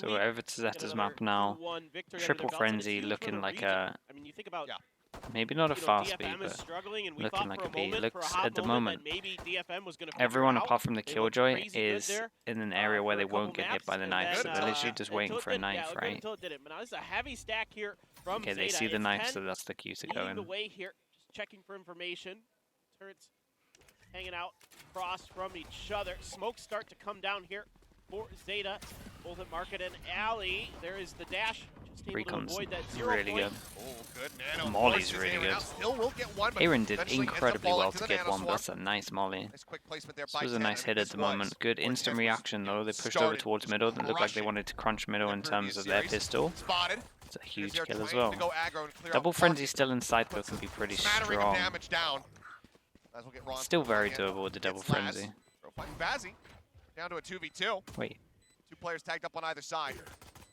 So we're over to Zeta's map now. Triple Frenzy looking like a, maybe not a fast beat, but looking like a beat. Looks at the moment, everyone apart from the Killjoy is in an area where they won't get hit by the knife, so they're literally just waiting for a knife, right? Okay, they see the knife, so that's the cue to go in. Checking for information. Turrets hanging out across from each other. Smokes start to come down here for Zeta. Both at Market and Alley. There is the dash. Just able to avoid that 0 really point. good. Oh, good nano. Molly's really good. Still will get one, but Aaron did eventually incredibly ends up well falling to the get nano one, but swap. that's a nice molly. Nice quick placement there This by was a 10. nice hit at the moment. Good instant reaction though. They pushed over towards middle. It looked like they wanted to crunch middle in terms of their pistol. Spotted. It's a huge kill as well. Double Double Frenzy still in sight though can be pretty strong. Damage down. Still very doable with the Double Frenzy. Fighting Bazzi. Down to a 2v2. Wait. 2 players tagged up on either side.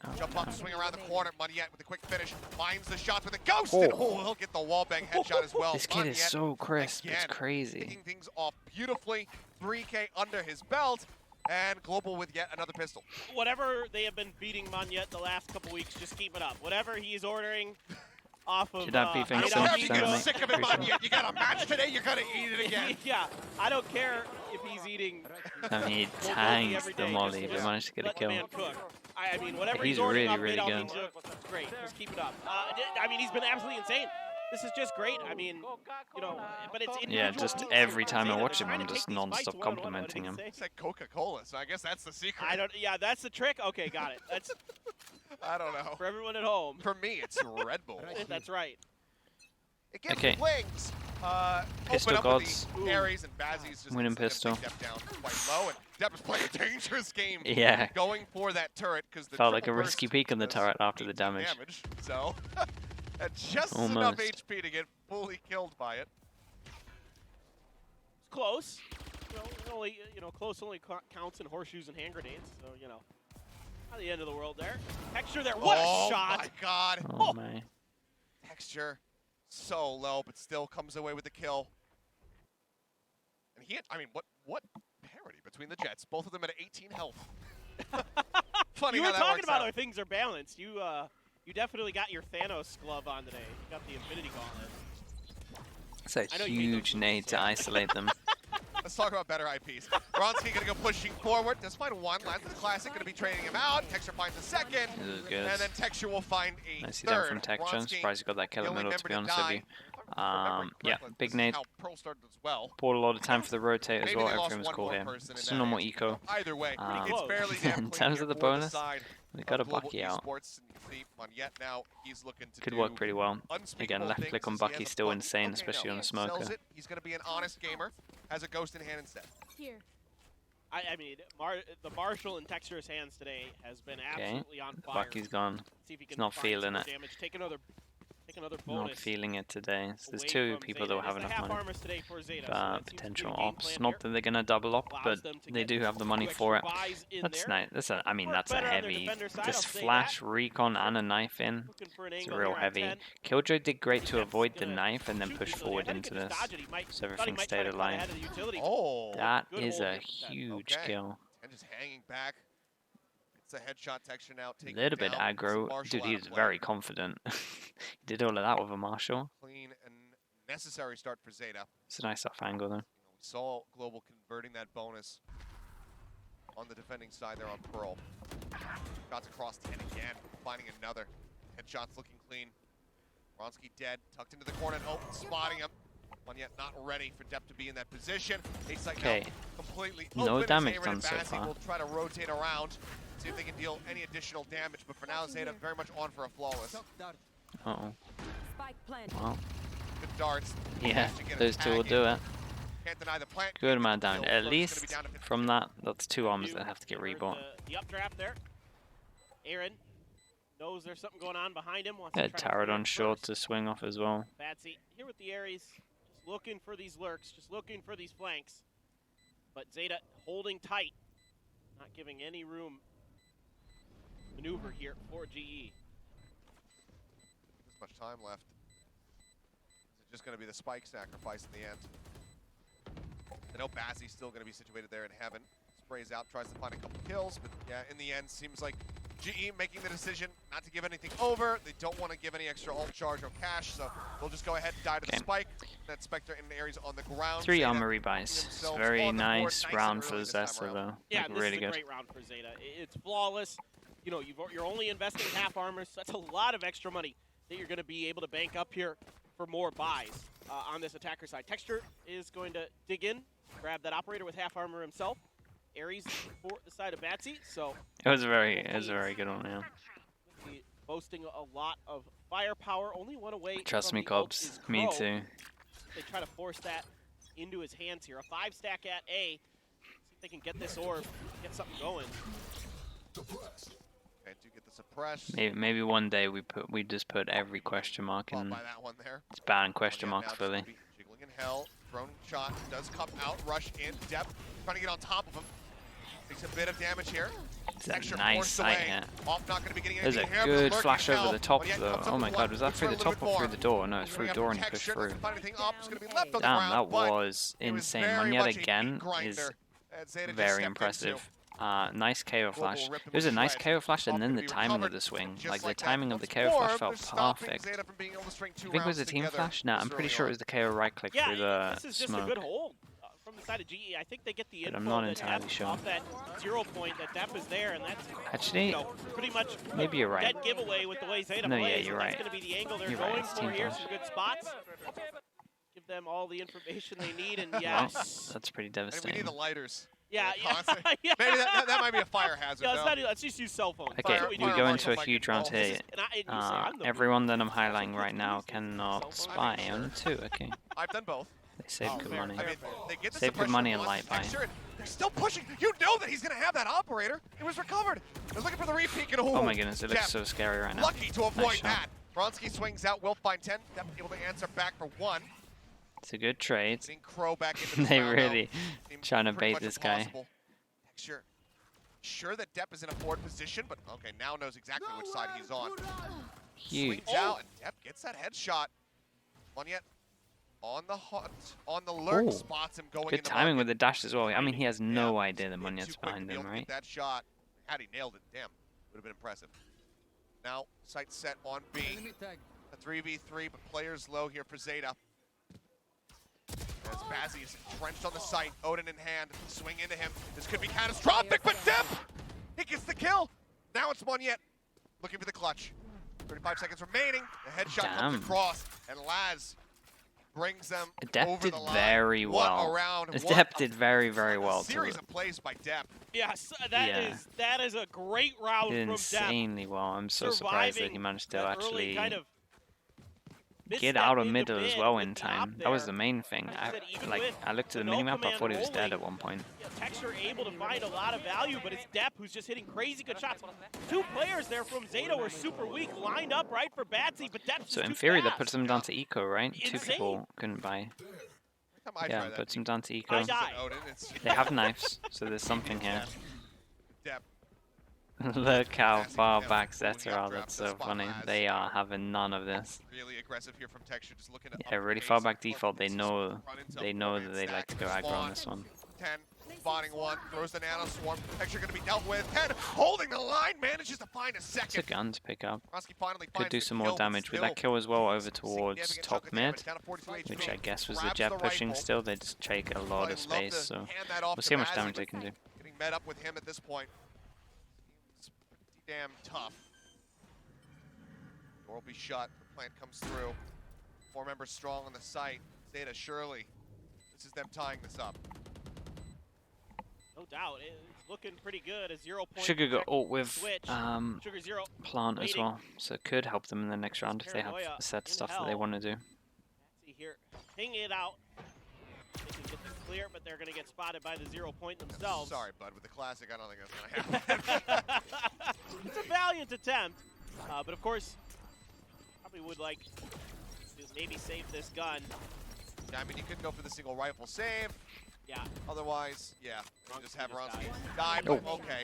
Oh, Jump no. up, swing around the corner. Moneyette with a quick finish. Finds the shots with a ghost. And he'll get the wallbang headshot as well. This kid is so crisp. It's crazy. Picking things off beautifully. 3K under his belt. And Global with yet another pistol. Whatever they have been beating Monyet the last couple weeks, just keep it up. Whatever he's ordering off of... Should that be I don't care if you get sick of it, Monyet. You got a match today, you're going to eat it again. Yeah, I don't care if he's eating... I mean, he tanked the molly, but managed to get a kill. I mean, whatever He's he's ordering really, off really Made good. It's great. Just keep it up. I mean, he's been absolutely insane. This is just great. I mean, you know, but it's Yeah, just every time I watch him, I'm just non-stop complimenting him. He said Coca-Cola, so I guess that's the secret. Yeah, that's the trick. Okay, got it. That's I don't know. for everyone at home. For me, it's Red Bull. That's right. It gives Okay. wings. Pistol open up gods. with the Ares and Bazzi's just Winning instead pistol. of Depp down quite low, and Depp is playing a dangerous game. Yeah. Going for that turret because the Felt like a triple risky burst peek on the does turret after the 18 damage. So, and just enough Almost. HP to get fully killed by it. It's close. Only close only counts in horseshoes and hand grenades. So not the end of the world there. Texture there. What a shot! Oh my God! Oh my. Texture so low, but still comes away with the kill. And I mean, what parity between the Jets? Both of them at 18 health. Funny You how were that talking works about out. how things are balanced. You definitely got your Thanos glove on today. You got the Infinity Gauntlet. It's a I know you hate huge those nade to moves. isolate them. Let's talk about better IPs. Bronski gonna go pushing forward. Does find one. Lands the classic. Gonna be trading him out. Texture finds a second. This is good. And then Texture will find a Nicely done third. from Texture. I'm Bronski, surprised he got that kill the at only middle, to be member honest with die. you. If I'm remembering Yeah, correctly, big this is nade. how Pearl started as well. Bought a lot of time for the rotate as Maybe well. they lost Everything was one cool more here. person in Just a that normal end. eco. Either way, Um, it's barely in damn clean terms here of the for bonus, side we got a of Global Bucky out. Esports, and you can see Monyet now, he's looking to Could do work pretty well. unspeakable Again, left things click on as he has Bucky a still Bucky. insane, Okay, especially no, on a sells smoker. it. He's going to be an honest gamer. Has a ghost in hand instead. Here. I mean, the Marshall in Texture's hands today has been absolutely on fire. Bucky's gone. See if he can not find feeling some more it. Damage. Take another bonus. Not feeling it today. So there's away two from people Zeta. that will have It's the enough half money. armors today for Zeta, so For that seems to be potential the game ops. plan Not here. that they're gonna double up, Allows but them to they get do have the money two for it. extra buys in That's there. nice. That's a, I mean, Work that's a better on their heavy. defender side, Just I'll say flash, that. recon, and a knife in. Looking for an It's angle real here on heavy. 10. Killjoy did great to Jets avoid the gonna knife and then shoot push people. forward I think into he could this. dodge it. He might- So thought he everything might try stayed to cut alive. ahead of the utility. Oh, That Good is hold a here from Zeta. huge Okay. kill. and just hanging back. It's a headshot Texture now. A little bit aggro. Dude, he's very confident. He did all of that with a Marshall. Clean and necessary start for Zeta. It's a nice off angle though. We saw Global converting that bonus on the defending side there on Pearl. Shots across 10 again, finding another. Headshots looking clean. Bronski dead, tucked into the corner. Oh, spotting him. One yet not ready for Depp to be in that position. Okay. Completely No open as damage Aaron done and so Bazzi far. will try to rotate around, see if they can deal any additional damage. But for now, Zeta very much on for a flawless. Uh-oh. Spike plant. Wow. Good darts. Yeah, Managed to get a those two will tag do in. it. Can't deny the plant. Good amount of damage. Kill At first, gonna be least down to 50. from that, that's two arms that have to get rebought. The updraft there. Aaron knows there's something going on behind him. Wants Yeah, to try to turret clear on it short first. to swing off as well. Batsy here with the Ares, just looking for these lurks, just looking for these flanks. But Zeta holding tight, not giving any room maneuver here for GE. This much time left. Is it just going to be the spike sacrifice in the end? I know Bazzi's still going to be situated there in heaven. Sprays out, tries to find a couple kills, but yeah, in the end, seems like GE making the decision not to give anything over. They don't want to give any extra ult charge or cash, so they'll just go ahead and die to the spike. That Spectre and Ares on the ground. 3 armory buys. It's a very nice round for Zeta though. Yeah, like, this really is a good. great round for Zeta. It's flawless. You know, you're only investing half armor, so that's a lot of extra money that you're going to be able to bank up here for more buys on this attacker side. Texture is going to dig in, grab that operator with half armor himself. Ares for the side of Batsy, so It was a very good one, yeah. Boasting a lot of firepower, only one away. Trust from me, the ult Cobbs. is Me Crow. too. They try to force that into his hands here. A 5-stack at A. See if they can get this orb, get something going. Okay, do get the suppress. Maybe one day we just put every question mark in. By that one there. It's ban question marks fully. Jiggling in hell. Drone shot does come out. Rush in depth. Trying to get on top of him. Takes a bit of damage here. It's a nice sight here. Off, not going to be getting There's a anything here, good but flash over the top yet though. comes up Oh my with god, one. was that through the Looks for a top little or bit through the door? No, it's through the door and he pushed Texture through. doesn't find anything up. It's going to be left on the Damn, ground, that but was it was insane. very One much yet a again grinder is that Zeta just very stepped impressive. into. Nice KO flash. Global rip It was a nice spread. KO flash and Off then to the be timing of recovered. the swing. Just Like the that, timing of the once KO flash more, felt they're stopping perfect. Zeta from being able to string 2 I think it was a rounds team together flash? Nah, I'm this pretty early sure it on. was the KO right click Yeah, through the this is just smoke. a good hold from the side of GE. I think they get the But info I'm not that entirely Dep sure. off that 0 point that Dep is there, and that's Actually, you know, pretty much maybe you're right. dead giveaway with the way Zeta No, plays. yeah, you're and right. That's going to be the angle they're You're right, going it's for team here. flash. Some good spots. Give them all the information they need, and Well, yes. that's pretty And we devastating. need the lighters. Yeah, Constant. yeah. Maybe that might be a fire hazard. Yeah, though. let's just use cell phones. Okay, That's what we do. go Fire into a marshal huge might round get here. And you say I'm the Everyone that I'm Also highlighting click right now these cannot cell spy phones. on 2. Okay, I've done both. they save good fair, money. I mean, they get the Save good suppression money and on light buy. Texture, and they're still pushing. You know that he's going to have that operator. It was recovered. I was looking for the repeat. And Oh my goodness, it looks Dep so scary right now. lucky to avoid Nice shot. that. Bronski swings out. Will find 10. Dep able to answer back for 1. It's a good trade. Getting Crow back into the They round, really though, seems trying to pretty bait much this guy. impossible. Texture. Sure that Dep is in a forward position, but okay, now knows exactly which side he's on. Huge. Swings out, and Dep gets that headshot. One yet on the hunt, on the lurk, Ooh, spots him going Good in the timing market. with the dash as well. I mean, he has no Yeah, idea that too Munyet's quick to behind be able him, to right? get that shot. Had he nailed it, damn, would have been impressive. Now, sight set on B. A 3v3, but players low here for Zeta. As Bazzi is entrenched on the site, Odin in hand, swing into him. This could be catastrophic, but Dep! He gets the kill! Now it's Munyet looking for the clutch. 35 seconds remaining. The headshot comes Damn. across, and Laz brings them Dep over did the line. very What well. a round. What Dep a did very, very well. series of plays by Dep. Yes, Yeah. that is a great round Did from Dep. insanely well. I'm so surprised that he Surviving managed to that early actually kind of get misstep out of into middle as mid well with in the op time. That was there. the main thing. Like I said, even Like with I looked at the the no minimap, I command thought he was dead rolling, at one point. Yeah, Texture able to find a lot of value, but it's Dep who's just hitting crazy good shots. 2 players there from Zeta were super weak, lined up right for Batsy, but Dep's So just in too theory, that fast. puts them down to eco, right? 2 Insane. people couldn't buy. Every time I Yeah, try that, puts them down to I eco. die. Odin, it's They have knives, so there's something here. Dep. Look how Massive far depth back moving Zeta are. up That's draft, so the funny. spot They Laz. are having none of this. Really aggressive here from Texture, just looking to Yeah, up really the far pace. back default. They know Run into they know Ryan that they like to Stack, go aggro on spawn. this one. 10, spotting 1, throws the nano swarm. Texture gonna be dealt with. 10, holding the line, manages to find a It's a second. gun to pick up. Bronski finally Could finds do the some kill, more but damage with that still kill as well over towards significant top chunk of mid, damage, down to 42 HP. which I guess was the Grabs jet the pushing rifle. still. They just take a lot Probably of love space, to so hand that off we'll to see how much Bazzi, damage but they can do. Getting met up with him at this point seems pretty damn tough. Door will be shut. The plant comes through. 4 members strong on the site. Zeta, surely this is them tying this up. No doubt, it's looking pretty good. A 0 point. Sugar got ult with switch. Sugar 0. plant as waiting. well, so it could help them in the next round if they have Paranoia a set in stuff that they hell. want to do. See here, ping it out. They can get the clear, but they're going to get spotted by the 0 point themselves. Sorry, bud. With the classic, I don't think that's going to happen. It's a valiant attempt, but of course, probably would like to maybe save this gun. Yeah, I mean, you could go for the single rifle save. Yeah, Otherwise, yeah, you just have just Ronsky died. die, but Oh. okay.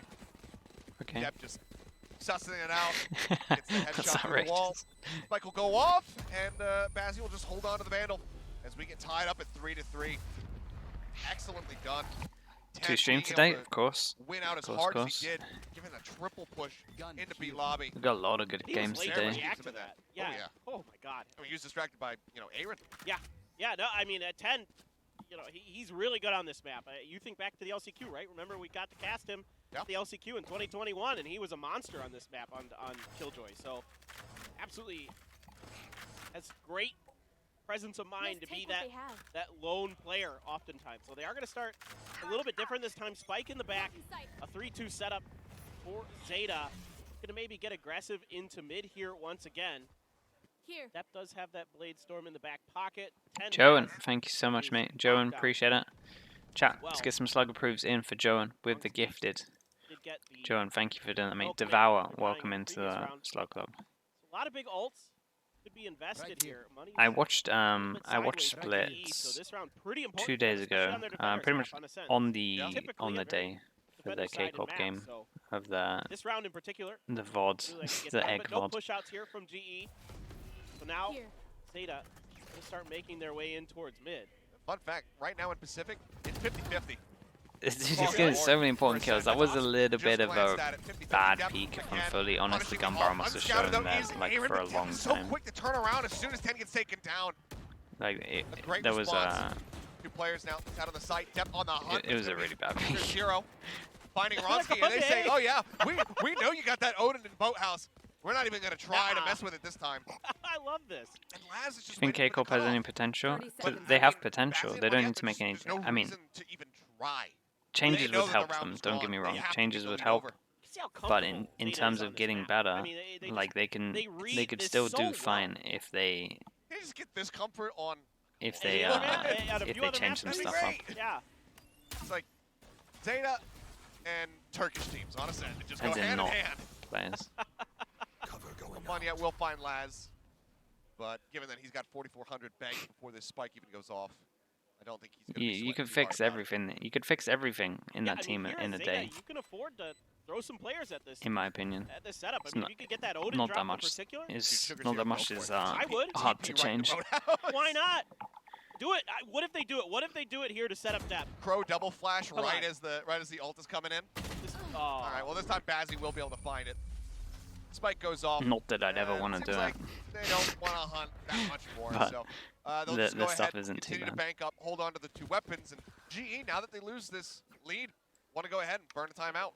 Okay. Dep just sussing it out. Gets the That's headshot through the wall. outrageous. Spike will go off, and Bazzi will just hold on to the Vandal as we get tied up at 3-3. Excellently done. 2 stream today, of course. Win out as Of hard course. as he did, giving a triple push into B lobby. We've got a lot of good He was games late to today. react to that. Yeah. Oh, yeah. Oh my God. I mean, he was distracted by, you know, Aaron. Yeah. Yeah. No, I mean at 10, you know, he's really good on this map. You think back to the LCQ, right? Remember we got to cast him at the LCQ in 2021, and he was a monster on this map on Killjoy. So absolutely has great presence of mind to be that lone player oftentimes. So they are going to start a little bit different this time. Spike in the back, a 3-2 setup for Zeta. Going to maybe get aggressive into mid here once again. Depp does have that Blade Storm in the back pocket. Joan, thank you so much, mate. Joan, appreciate it. Chat, let's get some slug approves in for Joan with the gifted. Joan, thank you for doing that, mate. Devour, welcome into the Slug Club. A lot of big ults could be invested here. I watched Splits 2 days ago, pretty much on the day for the K-pop game of the round in particular, the VODs, the egg no VOD. push outs here from GE. So now Zeta will start making their way in towards mid. Fun fact, right now in Pacific, it's 50-50. He's getting so many important kills. That was a little bit of a bad peak, if I'm fully honest. The Gunbarrel must have shown that like for a long So time. quick to turn around as soon as 10 gets taken down. Like there was Two players now out of the site, Depp on the hunt. it was a really bad peak. Zero finding Ronsky, and they say, "Oh yeah, we know you got that Odin in Boathouse. We're not even gonna try to mess with it this time." I love this. And Laz is just Do you think K-pop has any potential? They have potential. They don't need to make any. I mean, to even try. changes would help them. Don't get me wrong. Changes would help. But in terms of getting better, like they could still do fine if they just get this comfort on. If they change some stuff up. Yeah. It's like Zeta and Turkish teams on Ascent. Just go As in hand in not hand. players. Fun yet, we'll find Laz. But given that he's got 4,400 banked before this spike even goes off, I don't think he's going to be You could fix everything. You could fix everything in that team in a day. You can afford to throw some players at this. In my opinion, at this setup. it's I mean, you could get that Odin not drop that much. in particular. Not that much is hard to change. Why not? Do it. What if they do it? What if they do it here to set up depth? Crow double flash right as the ult is coming in. All right. Well, this time Bazzi will be able to find it. Spike goes off. Not that I'd ever want to do like it. They don't want to hunt that much more. But so they'll just go the stuff ahead, isn't too continue to bad. bank up, hold on to the 2 weapons, and GE, now that they lose this lead, want to go ahead and burn a timeout.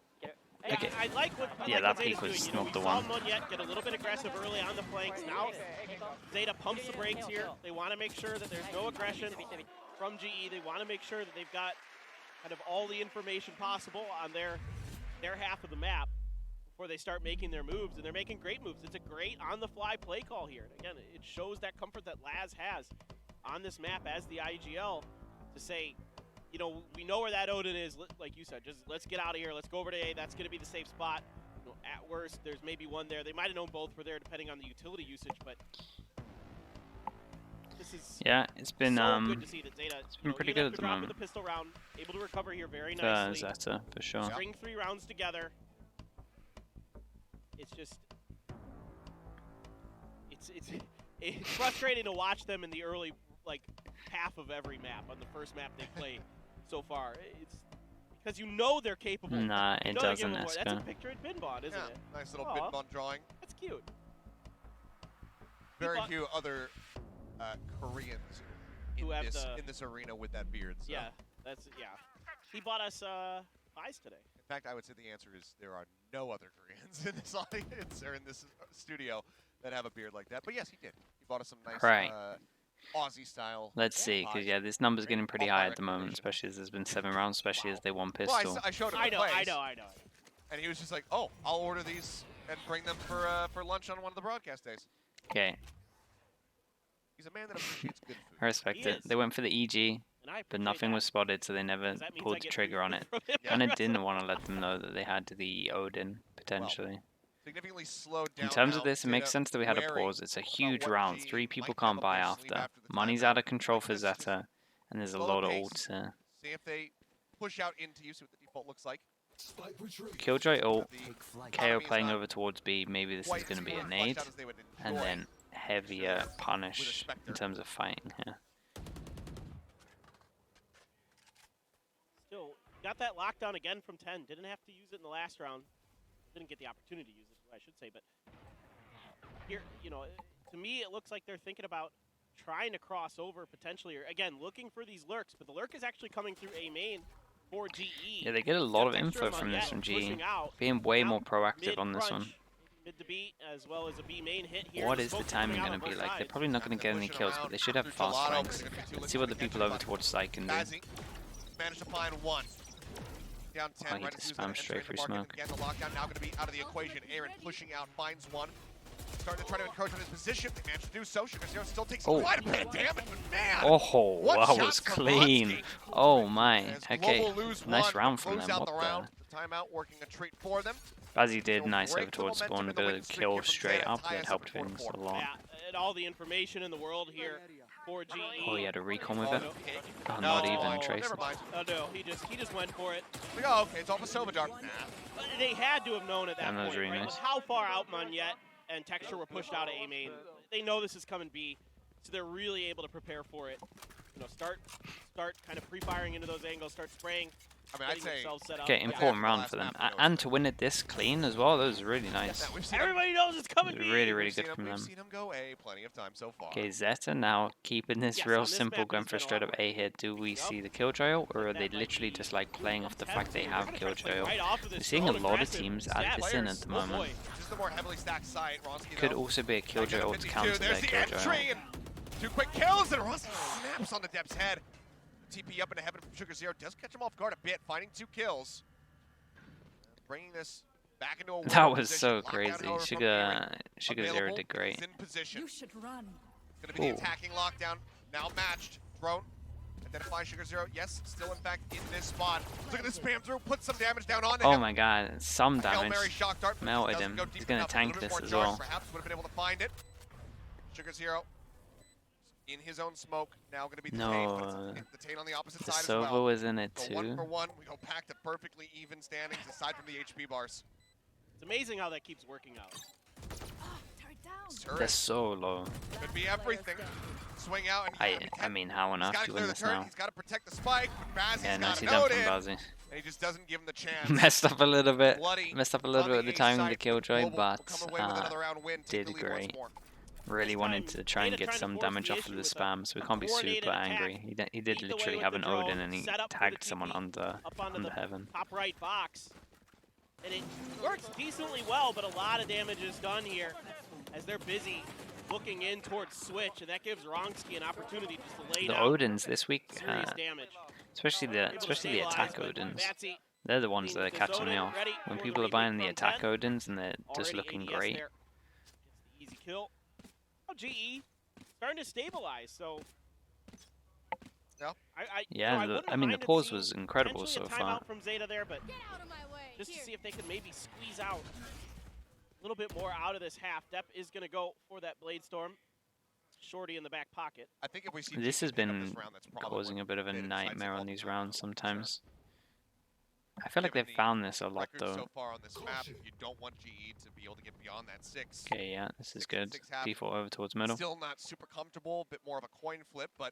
Okay. I like what that Zeta's peak was doing. not the we saw one. Mun yet get a little bit aggressive early on the flanks. Now Zeta pumps the brakes here. They want to make sure that there's no aggression from GE. They want to make sure that they've got kind of all the information possible on their half of the map before they start making their moves, and they're making great moves. It's a great on-the-fly play call here. And again, it shows that comfort that Laz has on this map as the IGL to say, you know, we know where that Odin is, like you said, just let's get out of here. Let's go over to A. That's going to be the safe spot. You know, at worst, there's maybe one there. They might have known both were there depending on the utility usage, but this is it's been so good to see that Zeta, it's been pretty good at the moment. With the pistol round, able to recover here very nicely. Zeta, for sure. String 3 rounds together. It's just, it's frustrating to watch them in the early half of every map on the first map they play so far. It's because you know they're capable. Nah, it doesn't. That's a picture at Binbon, isn't it? Nice little Binbon drawing. That's cute. Very few other Koreans in this arena with that beard. So. Yeah, He bought us pies today. In fact, I would say the answer is there are no other Koreans in this audience or in this studio that have a beard like that. But yes, he did. He bought us some nice Aussie style. Let's see, because this number's getting pretty high at the moment, especially as there's been 7 rounds, especially as they won pistol. Well, I showed him I plays, know. And he was just like, "Oh, I'll order these and bring them for lunch on one of the broadcast days." Okay. He's a man that appreciates good food. I respect it. They went for the EG, but nothing was spotted, so they never pulled the trigger on it. And I didn't want to let them know that they had the Odin, potentially. Well, significantly slowed down. In terms of this, it makes sense that we had a pause. It's a huge round. 3 people can't buy after. Money's out of control for Zeta, and there's a lot of ults here. See if they push out into you, see what the default looks like. Killjoy ult, KO playing over towards B. Maybe this is going to be a nade, and then heavier punish in terms of fighting here. Still, got that lockdown again from 10. Didn't have to use it in the last round. Didn't get the opportunity to use it, I should say. But here, you know, to me, it looks like they're thinking about trying to cross over potentially, or again, looking for these lurks. But the lurk is actually coming through A main for GE. Yeah, they get a lot of info from this from GE. Being way more proactive on this one. Mid to B, as well as a B main hit here. What is the timing going to be like? They're probably not going to get any kills, but they should have fast flanks. Let's see what the people over towards side can do. Managed to find one. Down 10, I need to spam straight through smoke. Again, the lockdown now going to be out of the equation. Aaron pushing out, finds one. Starting to try to encourage on his position. They managed to do so. Sugar Zero still takes quite a bit of damage, but man! Oh, that was clean. Oh my. Okay, nice round from them. What the timeout working a treat for them. Bazzi did nice over towards spawn, a bit of kill straight up. That helped things a lot. Yeah, and all the information in the world here for GE. Oh, he had a recon with it. Oh, not even Trace. Never mind. Oh no, he just went for it. Like, oh, okay, it's off of Silvadar. Nah. They had to have known at that point, really right? nice. With how far out Munyet and Texture were pushed out of A main, they know this is coming B, so they're really able to prepare for it. You know, start kind of pre-firing into those angles, start spraying. I mean, I'd say Okay, important round for them, and to win it this clean as well. That was really nice. Everybody knows it's coming. Really, really good from them. We've seen them go A plenty of time so far. Okay, Zeta now keeping this real simple, going for a straight up A here. Do we see the Killjoy, or are they literally just like playing off the fact they have Killjoy? We're seeing a lot of teams add this in at the moment. Just the more heavily stacked side, Ronski, Could also be a Killjoy ult to counter their Killjoy. Two quick kills, and Ronski snaps on the Depth's head. TP up into heaven from Sugar Zero does catch him off guard a bit, finding 2 kills. Bringing this back into a that was so crazy. Sugar Zero did great. In position. You should run. It's going to be the attacking lockdown. Now matched. Drone. Identify Sugar Zero. Yes, still in fact in this spot. Look at the spam through. Put some damage down on him. Oh my god, some damage. Dart, melted him. He's going to tank this as well. Perhaps would have been able to find it. Sugar Zero in his own smoke. Now going to be the Tain on the opposite side as well. Sova was in it too. 1 for 1. We go back to perfectly even standings aside from the HP bars. It's amazing how that keeps working out. They're so low. Could be everything. Swing out and I mean, how on earth do you win this now? He's got to protect the spike. Yeah, nicely done from Bazzi. And he just doesn't give him the chance. Messed up a little bit. Messed up a little bit with the timing of the Killjoy, but did great. Really wanted to try and get some damage off of the spam, so we can't be super angry. He did literally have an Odin and he tagged someone under heaven. Top right box. And it works decently well, but a lot of damage is done here as they're busy looking in towards Switch, and that gives Wronski an opportunity just to lay down the Odins this week, damage. especially the attack Odins. They're the ones that are catching me off. When people are buying the attack Odins and they're just looking great. Easy kill. Oh, GE starting to stabilize, so. Yeah. I mean the pause was incredible so far. From Zeta there, but just to see if they could maybe squeeze out a little bit more out of this half. Depp is going to go for that Blade Storm. Shorty in the back pocket. I think if we see this has been causing a bit of a nightmare on these rounds sometimes. I feel like they've found this a lot though. So far on this map, you don't want GE to be able to get beyond that 6. Okay, yeah, this is good. Default over towards middle. Still not super comfortable, a bit more of a coin flip, but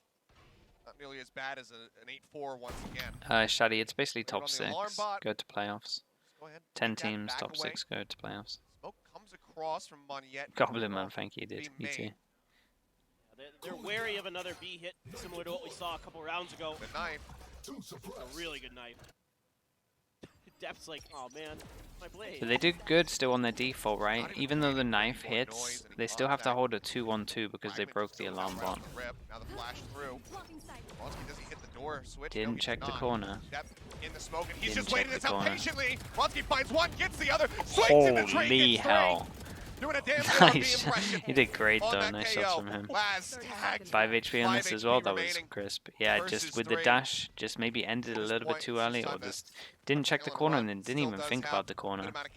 not nearly as bad as an 8-4 once again. Shadi, it's basically top 6. Go to playoffs. Go ahead. 10 teams, top 6, go to playoffs. Smoke comes across from Munyet. Goblin man, thank you, did. You too. They're wary of another B hit, similar to what we saw a couple rounds ago. The knife. A really good knife. Depp's like, oh man, my blade. So they did good still on their default, right? Even though the knife hits, they still have to hold a 2-1-2 because they broke the alarm bot. Now the flash through. Doesn't hit the door. Switch. Didn't check the corner. In the smoke, and he's just waiting this out patiently. Ronski finds one, gets the other, swings in the train. Holy hell. Doing a damn nice. He did great though. Nice shots from him. 5 HP on this as well. That was crisp. Yeah, just with the dash, just maybe ended a little bit too early, or just didn't check the corner and then didn't even think about the corner. But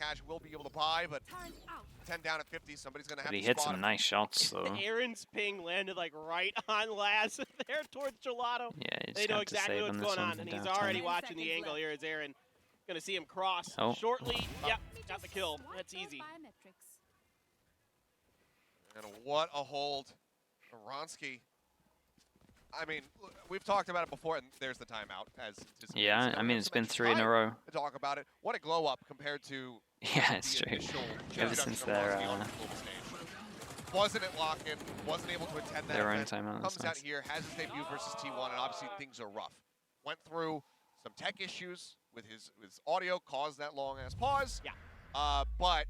he hit some nice shots though. Aaron's ping landed like right on Laz there towards Gelato. Yeah, they know exactly what's going on, and he's already watching the angle here as Aaron gonna see him cross shortly. Yep, got the kill. That's easy. And what a hold. Ronski I mean, we've talked about it before, and there's the timeout. As yeah, I mean, it's been 3 in a row. To talk about it. What a glow up compared to Yeah, it's true. Ever since their wasn't it lock-in, wasn't able to attend that their own event, timeout. comes out here, has his debut versus T1, and obviously things are rough. Went through some tech issues with his audio, caused that long-ass pause. Yeah. But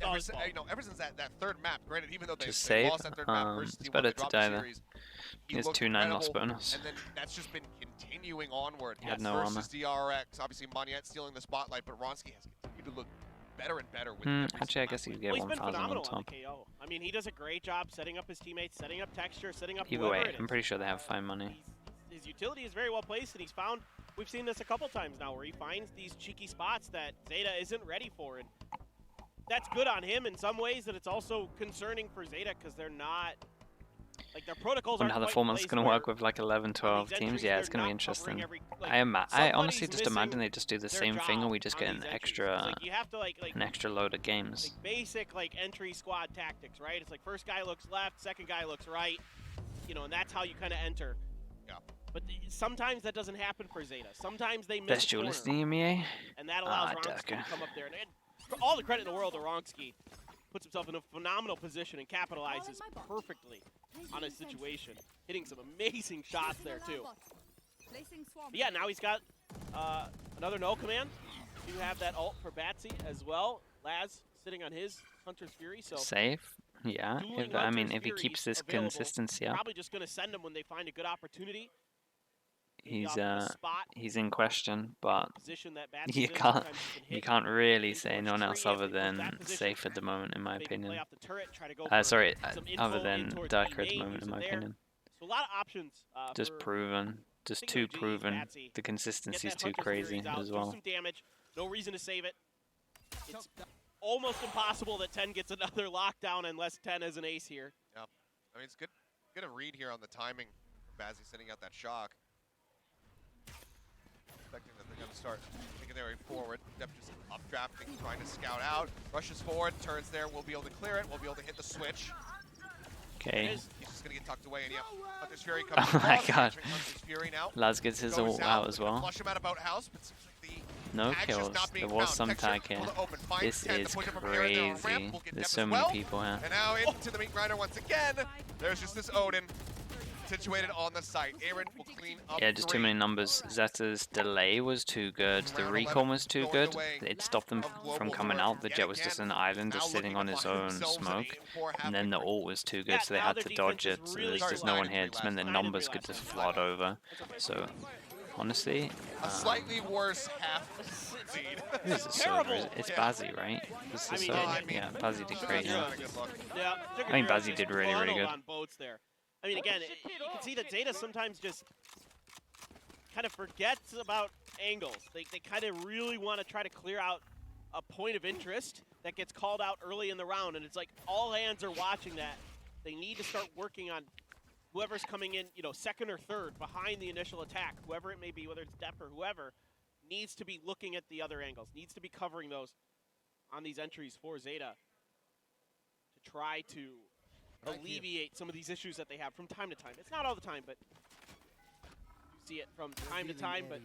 ever since that third map, granted, even though they lost that third map versus it's T1, better they to dropped die the there. series. He has 2-9 loss bonus. And then that's just been continuing onward. He had no versus DRX. Obviously, Moniette stealing the spotlight, but Ronsky has continued to look better and better with actually, I guess he could get 1,000 on top. KO. I mean, he does a great job setting up his teammates, setting up texture, setting up Either way, I'm pretty sure they have fine money. His utility is very well placed, and he's found, we've seen this a couple times now, where he finds these cheeky spots that Zeta isn't ready for. And that's good on him in some ways, and it's also concerning for Zeta because they're not, like, their protocols aren't how the quite format's in place going to work where with like 11, 12 teams. Yeah, it's going to be interesting. I honestly just imagine they just do the same thing, and we just get an extra, you have to an extra load of games. Like basic entry squad tactics, right? It's like first guy looks left, second guy looks right, you know, and that's how you kind of enter. Yeah. But sometimes that doesn't happen for Zeta. Sometimes they miss Best duelist in the EMEA? and that allows Ronsky to come up there. And for all the credit in the world to Ronsky, puts himself in a phenomenal position and capitalizes perfectly on his situation, hitting some amazing shots there too. But yeah, now he's got another no command. You have that ult for Batsy as well. Laz sitting on his Hunter's Fury, so safe. Yeah, if he keeps this consistency up, probably just going to send him when they find a good opportunity. He's in question, but you can't really say anyone else other than safe at the moment, in my opinion. Sorry, other than Darker at the moment, in my opinion. So a lot of options. Just proven, just too proven. The consistency is too crazy as well. Some damage, no reason to save it. It's almost impossible that 10 gets another lockdown unless 10 has an ace here. Yep. I mean, it's good. Get a read here on the timing from Bazzi sending out that shock. Expecting that they're going to start making their way forward. Dep just updrafting, trying to scout out. Rushes forward, turns there. We'll be able to clear it. We'll be able to hit the switch. Okay. He's just going to get tucked away. And yeah, Hunter's Fury comes oh my god. Fury now. Laz gets his ult out as well. Flush him out of Boathouse, but seems like the no kills. There was some tag here. This is crazy. There's so many people here. And now into the meat grinder once again. There's just this Odin situated on the site. Aaron will clean up. Yeah, just too many numbers. Zeta's delay was too good. The recon was too good. It stopped them from coming out. The Jet was just an island, just sitting on his own smoke. And then the ult was too good, so they had to dodge it. So there's just no one here. It just meant the numbers could just flood over. So, honestly, a slightly worse half seed. Who's the server? It's Bazzi, right? Who's the server? Yeah, Bazzi did great. Yeah. I mean, Bazzi did really, really good. I mean, again, you can see that Zeta sometimes just kind of forgets about angles. They kind of really want to try to clear out a point of interest that gets called out early in the round, and it's like all hands are watching that. They need to start working on whoever's coming in, you know, second or third behind the initial attack, whoever it may be, whether it's Dep or whoever, needs to be looking at the other angles, needs to be covering those on these entries for Zeta to try to alleviate some of these issues that they have from time to time. It's not all the time, but you see it from time to time. But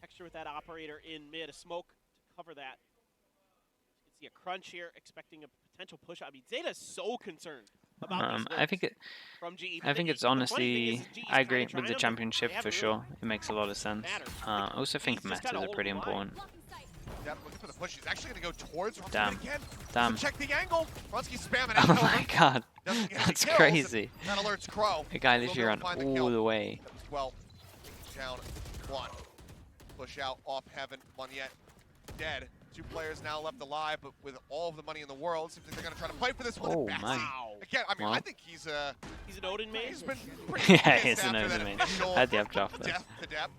texture with that operator in mid, a smoke to cover that. You can see a crunch here, expecting a potential push. I mean, Zeta's so concerned about I think it's honestly, I agree with the championship for sure. It makes a lot of sense. I also think metas are pretty important. Yep, looking for the push. He's actually going to go towards Ronsky Damn. again. Damn. So check the angle. Ronsky spamming it. Oh my god. That's crazy. That alerts Crow. The guy literally ran all the way. 12. Down 1. Push out off heaven. Moniette dead. 2 players now left alive, but with all of the money in the world, seems like they're going to try to fight for this one. Oh my. Again, I mean, I think he's an Odin main. He's been pretty yeah, he's an Odin main. I had the updraft though. Death to Dep.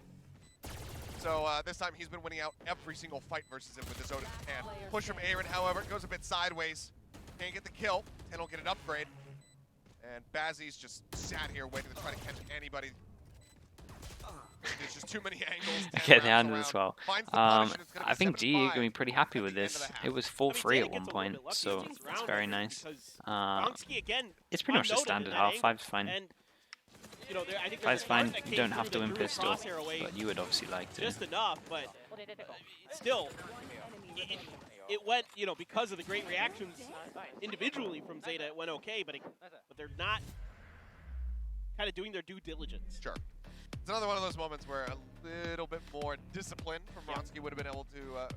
So this time he's been winning out every single fight versus him with his Odin hand. Push from Aaron, however, goes a bit sideways. Can't get the kill, and he'll get an upgrade. And Bazzi's just sat here waiting to try to catch anybody. There's just too many angles. Get the hand as well. I think G are going to be pretty happy with this. It was 4-3 at one point, so it's very nice. It's pretty much the standard half. 5's fine. you know, I think That's there's a fine. part that You came don't have to through win that threw a pistol, crosshair away but you would obviously like to. just enough, but still, it went, you know, because of the great reactions individually from Zeta, it went okay, but they're not kind of doing their due diligence. Sure. It's another one of those moments where a little bit more discipline from Ronsky would have been able to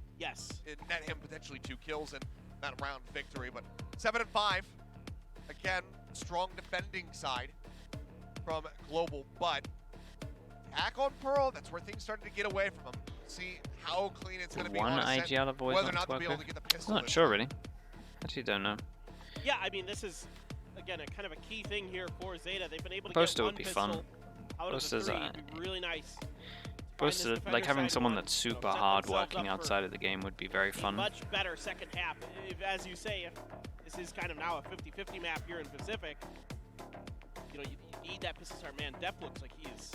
net him potentially 2 kills in that round victory. But 7-5, again, strong defending side from Global, but attack on Pearl, that's where things started to get away from him. See how clean it's going to be on Ascent, IG out of voice whether or not to be able to get the pistol. Not sure, really. Actually, don't know. Yeah, I mean, this is, again, a kind of a key thing here for Zeta. They've been able to Poster get would one be pistol fun. out Posters of the 3. It'd be really nice. Poster, like having someone that's super hard working outside of the game would be very fun. Much better second half. If, as you say, if this is kind of now a 50-50 map here in Pacific, you know, you need that pistol start. Man, Depp looks like he's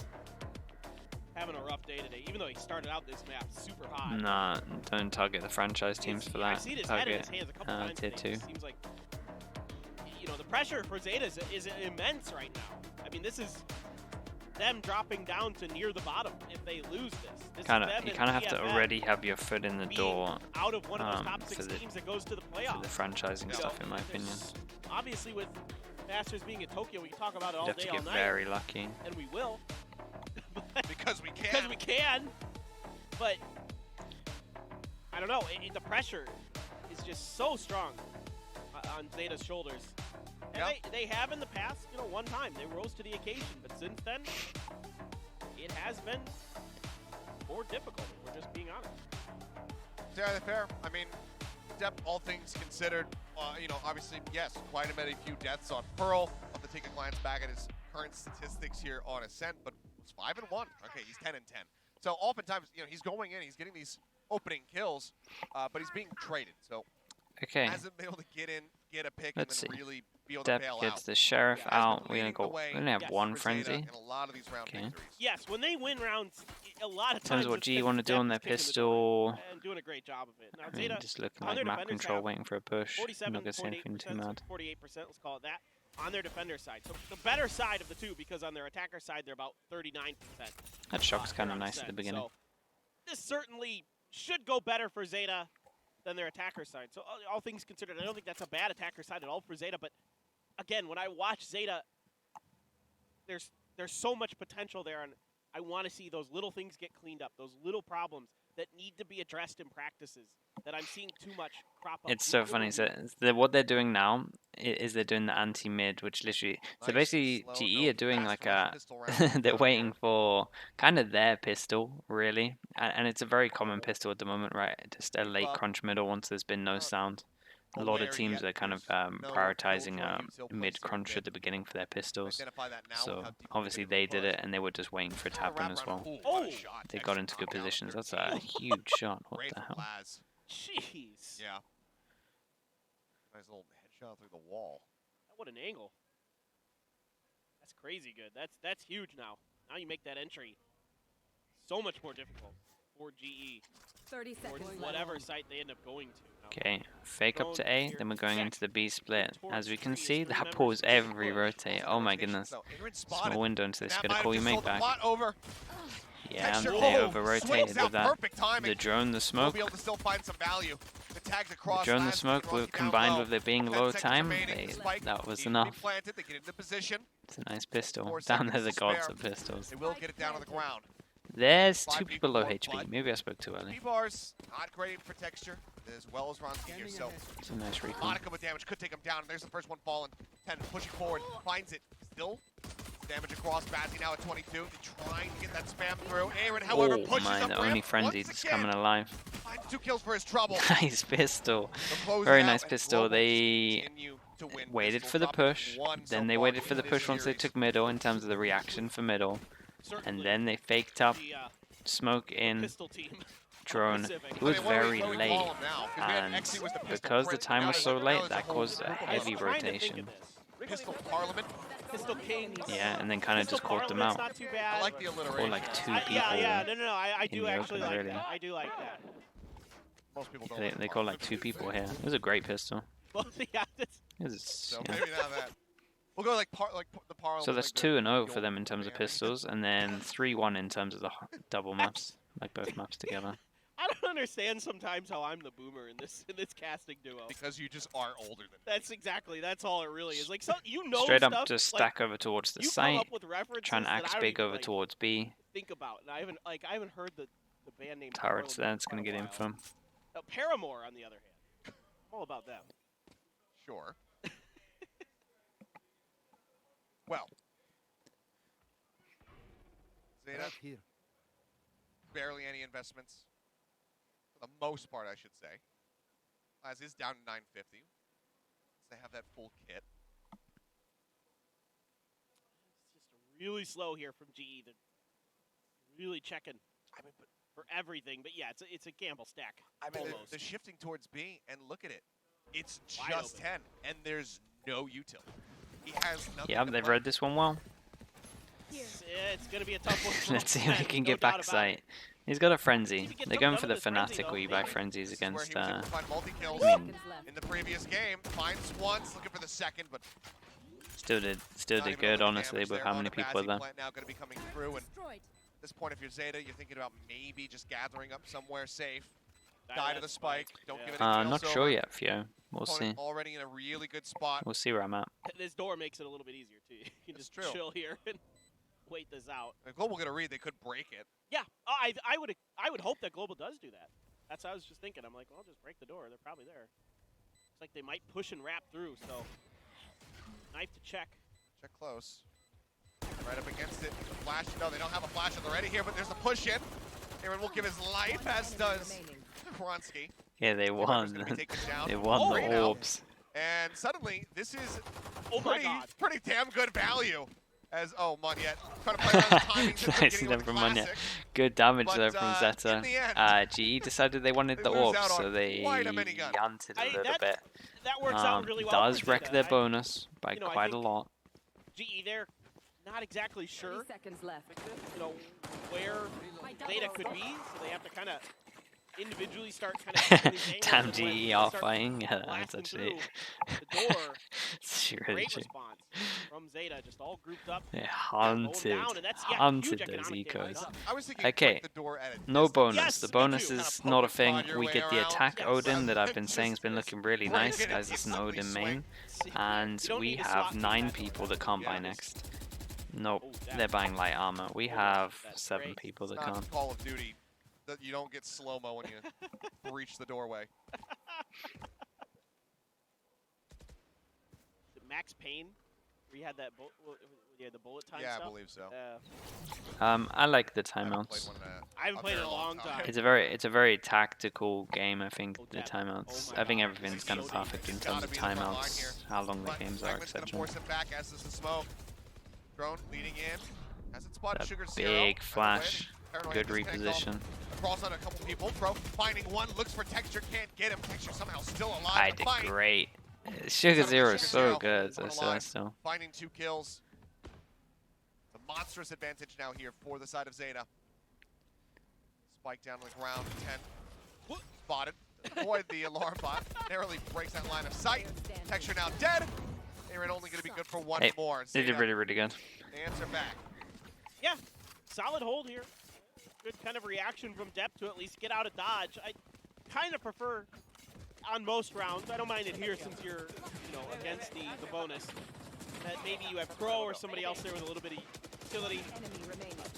having a rough day today, even though he started out this map super hot. Nah, don't target the franchise teams for that. I've seen his head in his Target hands a couple times tier today. 2. It seems like, you know, the pressure for Zeta is immense right now. I mean, this is them dropping down to near the bottom if they lose this. You kind of have to already have your foot in the door out of one of those top 6 teams that goes to the playoffs. for the franchising stuff, in my opinion. Obviously, with Masters being in Tokyo, we can talk about it all day, all night. You have to get very lucky. And we will. because we can. Because we can. But I don't know. The pressure is just so strong on Zeta's shoulders. And they have in the past, you know, one time they rose to the occasion, but since then, it has been more difficult. We're just being honest. Yeah, fair. I mean, Depp, all things considered, you know, obviously, yes, quite a few deaths on Pearl. I'll have to take a glance back at his current statistics here on Ascent, but it's 5-1. Okay, he's 10-10. So oftentimes, you know, he's going in, he's getting these opening kills, but he's being traded. So hasn't been able to get in, get a pick, and then really be able to bail out. Depp gets the sheriff out. We're gonna have one frenzy. Okay. Yes, when they win rounds, a lot of times. Depends what G want to do on their pistol. And doing a great job of it. Now, I mean, just looking like map control, waiting for a push. I'm not gonna say anything too mad. 48%, let's call it that, on their defender side. So the better side of the two, because on their attacker side, they're about 39%. That shock's kind of nice at the beginning. So this certainly should go better for Zeta than their attacker side. So all things considered, I don't think that's a bad attacker side at all for Zeta. But again, when I watch Zeta, there's so much potential there, and I want to see those little things get cleaned up, those little problems that need to be addressed in practices that I'm seeing too much crop up. It's so funny. So what they're doing now is they're doing the anti-mid, which literally... So basically, GE are doing like a... they're waiting for kind of their pistol, really. And it's a very common pistol at the moment, right? Just a late crunch middle once there's been no sound. A lot of teams are kind of prioritizing mid crunch at the beginning for their pistols. So obviously they did it, and they were just waiting for it to happen as well. They got into good positions. That's a huge shot. What the hell? Jeez. Yeah. Nice little headshot through the wall. What an angle. That's crazy good. That's huge now. Now you make that entry so much more difficult for GE. 30 seconds. Or whatever site they end up going to. Okay, fake up to A, then we're going into the B split. As we can see, that pulls every rotate. Oh my goodness. Small window into this. Gonna call your mate back. Yeah, they over rotated with that. The drone, the smoke. The drone, the smoke, combined with it being low time, that was enough. It's a nice pistol. Down there, the gods of pistols. They will get it down on the ground. There's 2 people low HP. Maybe I spoke too early. B-bars, not great for texture, as well as Ronsky here, so it's a nice recon. A lot of good damage, could take him down. There's the first one falling. 10 pushing forward, finds it. Still damage across. Bazzi now at 22, trying to get that spam through. Aaron, however, pushes up the only frenzy that's coming alive. Finds 2 kills for his trouble. Nice pistol. Very nice pistol. They waited for the push. Then they waited for the push once they took middle in terms of the reaction for middle. And then they faked up, smoke in, drone. It was very late, and because the time was so late, that caused a heavy rotation. Yeah, and then kind of just caught them out. I like the alliteration. Or like 2 people. Yeah, no, I do actually like really. that. I do like that. Most people don't They call like 2 people here. It was a great pistol. Well, yeah, so maybe not that. We'll go like the Parl. So that's 2-0 for them in terms of pistols, and then 3-1 in terms of the double maps, like both maps together. I don't understand sometimes how I'm the boomer in this casting duo. Because you just are older than me. That's all it really is. Like, so you know, Straight up stuff, just stack over towards the you come site, up with references try and that I axe don't big even, over like, towards B. think about, and I haven't heard the band name. Turrets there, it's going gonna to get info. Now, Paramore, on the other hand, I'm all about them. Sure. Well. Zeta, here. barely any investments. For the most part, I should say. Laz is down to 950. So they have that full kit. It's just really slow here from GE. They're really checking for everything. But yeah, it's a gamble stack. They're shifting towards B, and look at it. It's Wide just open. 10, and there's no util. He has nothing. Yeah, to they've play. read this one well. It's going to be a tough one. For Let's see if him, he can no get doubt back about site. it. He's got a frenzy. If he gets They're something going done for with the his frenzy, fanatic though, where you buy maybe. frenzies This is where against. he was able to find multi-kills I mean, in the previous game. Finds once, looking for the second, but still did not even good, really honestly, damage with there. how On many a people are Bazzi there. plant now going to be coming through, and at this point, if you're Zeta, you're thinking about maybe just gathering up somewhere safe. Die to the spike. Don't give anything else Not over. sure yet, Fio. We'll Opponent see. already in a really good spot. We'll see where I'm at. This door makes it a little bit easier, too. You can That's just true. chill here and wait this out. If Global get a read, they could break it. Yeah, I would hope that Global does do that. That's what I was just thinking. I'm like, well, just break the door. They're probably there. Looks like they might push and wrap through, so knife to check. Check close. Right up against it. Flash. No, they don't have a flash on the ready here, but there's a push in. Aaron will give his life, as does Kronsky. Yeah, they Aaron's won. gonna be taken down. They won Oh, the right now. orbs. And suddenly, this is Oh my God. pretty damn good value. As Monyet trying to play around the timings and Nice getting them with from the Monyet. classic. Good damage But, there from in Zeta. the end, GE decided they wanted they the lose orbs, out so on they quite a minigun. yanted a little bit. That works out really well. Does for wreck Zeta. their bonus by you know, I quite a think- lot. GE, they're not exactly sure, Seconds left. you know, where Zeta could be, so they have to kind of individually start kind of Damn, GE are fighting. Yeah, that's blasting actually. through the door. It's really Great true. response from Zeta, just all grouped up. Yeah, going haunted. down, and that's, huge Haunted those economic damage. ecos. I was thinking Okay, break the door at a no distance. bonus. Yes, The me bonus too. is Kinda not a poke thing. prod your We way get the around. attack Yes. Odin that I've been Just- saying has been looking really break nice, it and as it's an instantly Odin swing. main. See, And you don't we need to have swap 9 that. people that can't buy Yeah. next. Nope, Oh, that- they're buying light armor. We have That's 7 great. people It's that not can't. Call of Duty that you don't get slow-mo when you breach the doorway. Max Payne, where you had that the bullet time Yeah, stuff. I believe so. I like the I haven't played timeouts. one in I haven't played it in very a long time. It's a very tactical game. I think Oh, the Deb. timeouts. Oh my I think God. everything's kind of This is perfect in He's terms gotta of be in the front line timeouts, here. how long the But games are, Fragment's gonna etc. force him back as does the smoke. Drone leading in. Hasn't spotted That Sugar big Zero. Right away, flash, Paranoid good disconnect off. reposition. Across on a couple people. Pro finding one, looks for Texture, can't get him. Texture somehow still alive. I in the did fight. great. Sugar Sugar Zero is Zero so good. one So alive. still. Finding 2 kills. The monstrous advantage now here for the side of Zeta. Spike down to the ground. 10. Spotted. Avoid the alarm bot. Narrowly breaks that line of sight. Texture now dead. Aaron only going to be good for one Hey, more. They did Zeta, really, really good. answer back. Yeah, solid hold here. Good kind of reaction from Depp to at least get out of dodge. I kind of prefer on most rounds. I don't mind it here since you're, against the bonus. That maybe you have Pro or somebody else there with a little bit of utility.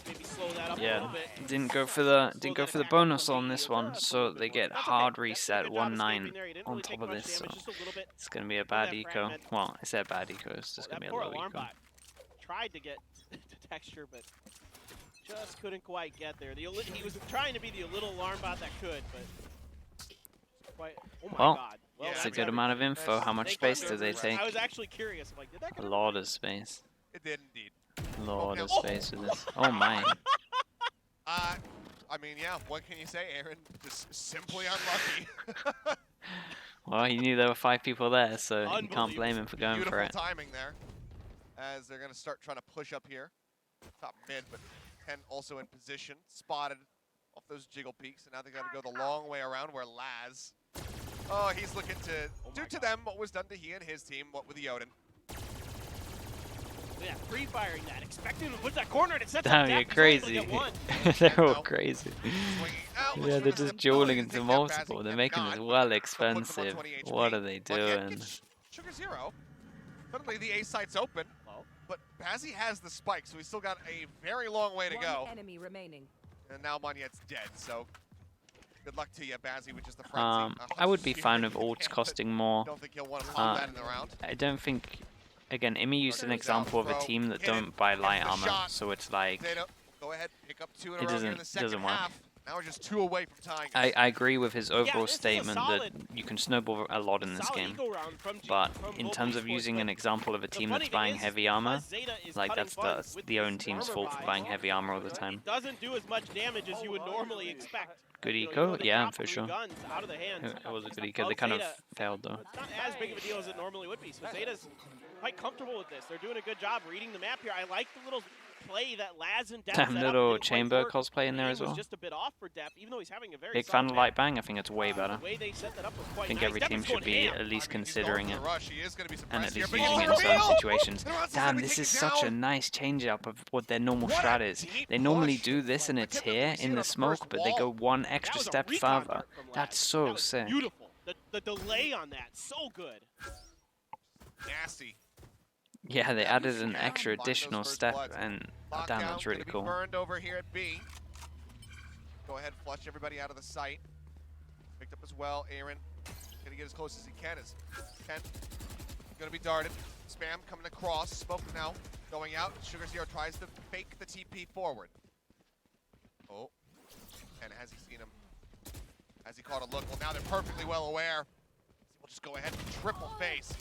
Maybe slow that up a little Yeah, bit. didn't go for the bonus on this one, so they get That's okay. hard Depp did a reset good job 1-9 escaping there. He didn't on really top take of much this, so damage, just a little bit. it's gonna be a bad that eco. fragment. Well, I said bad eco, it's just gonna be That a poor low alarm eco. bot tried to get to Texture, but just couldn't quite get there. He was trying to be the little alarm bot that could, but quite. Oh my Well, God! Yeah, It's I a mean, good amount of info. How much Thank you, space do sir. they take? I was actually curious. I'm like, did that A get lot of space. It did indeed. A lot now- of space with this. Oh my. I mean, yeah, what can you say, Aaron? Just simply unlucky. Well, he knew there were 5 people there, so you can't blame him for going Beautiful for it. timing there. As they're going to start trying to push up here. Top mid, but 10 also in position. Spotted off those jiggle peaks. And now they got to go the long way around where Laz. Oh, he's looking to do to them what was done to he and his team, what with the Odin. Yeah, pre-firing that, expecting to put that corner, and it sets Damn, up you're Dap. crazy. They're all crazy. Out, Yeah, they're just dueling ability to into take that multiple. Bazzi They're making this cannot. well From expensive. 120 What HP. are they But yet doing? gets Sugar Zero. Suddenly the A site's open, but Bazzi has the spike, so he's still got a very long way to go. Enemy remaining. And now Monyet's dead, so good luck to you, Bazzi, with just the frenzy. I would be fine with ults costing more. Don't think he'll want to pop that in the round. I don't think. Again, Imi used an Goes out, example of a throw, team that hit it, don't buy light gets the armor, shot. so it's like Zeta, go ahead, pick up 2 in a it row here in the second doesn't work. half. Now we're just 2 away from tying. I agree with his overall this is a statement that solid- you can snowball a lot in this Solid game, eco round from but from in both terms of esports, using but an example of a the team funny that's thing buying is, heavy because armor, Zeta is like cutting that's funds with the own this team's armor fault for buy, buying heavy armor all the time. It doesn't do as much damage as you would normally expect. Good You know, eco, they yeah, drop for 3 sure. guns out of the hands It was a good eco. of They kind of Zeta. failed though. It's not as big of a deal as it normally would be. So Zeta's quite comfortable with this. They're doing a good job reading the map here. I like the little play that Laz and Depp Damn, set up. little Didn't quite chamber work. cosplay in there Aim as was well. just a bit off for Depp, even though he's having a very Big solid fan of map. Light Bang. I think it's way better. The way they set that up was quite I think nice. every Depp team is should going be ham. at least I mean, he's going considering for it, the rush. He is going to be and surprised at here, least but using he's it in certain revealed. situations. And Ronski's Damn, gonna be this is taken such a down. nice change up of what their normal What a strat is. deep They normally push. do this in a Like, typically tier we see it in on the the smoke, first but they go wall. one That extra was a step recon further. dart from Laz. That's so That was sick. beautiful. The delay on that, so good. Nasty. Yeah, they added an Yeah, extra find those additional first step, bloods. and Lockdown damn, that's really gonna be cool. burned over here at B. Go ahead, flush everybody out of the site. Picked up as well. Aaron gonna get as close as he can. As Ken gonna be darted. Spam coming across. Smoke now going out. Sugar Zero tries to fake the TP forward. Oh, and has he seen him? Has he caught a look? Well, now they're perfectly well aware. We'll just go ahead and triple face.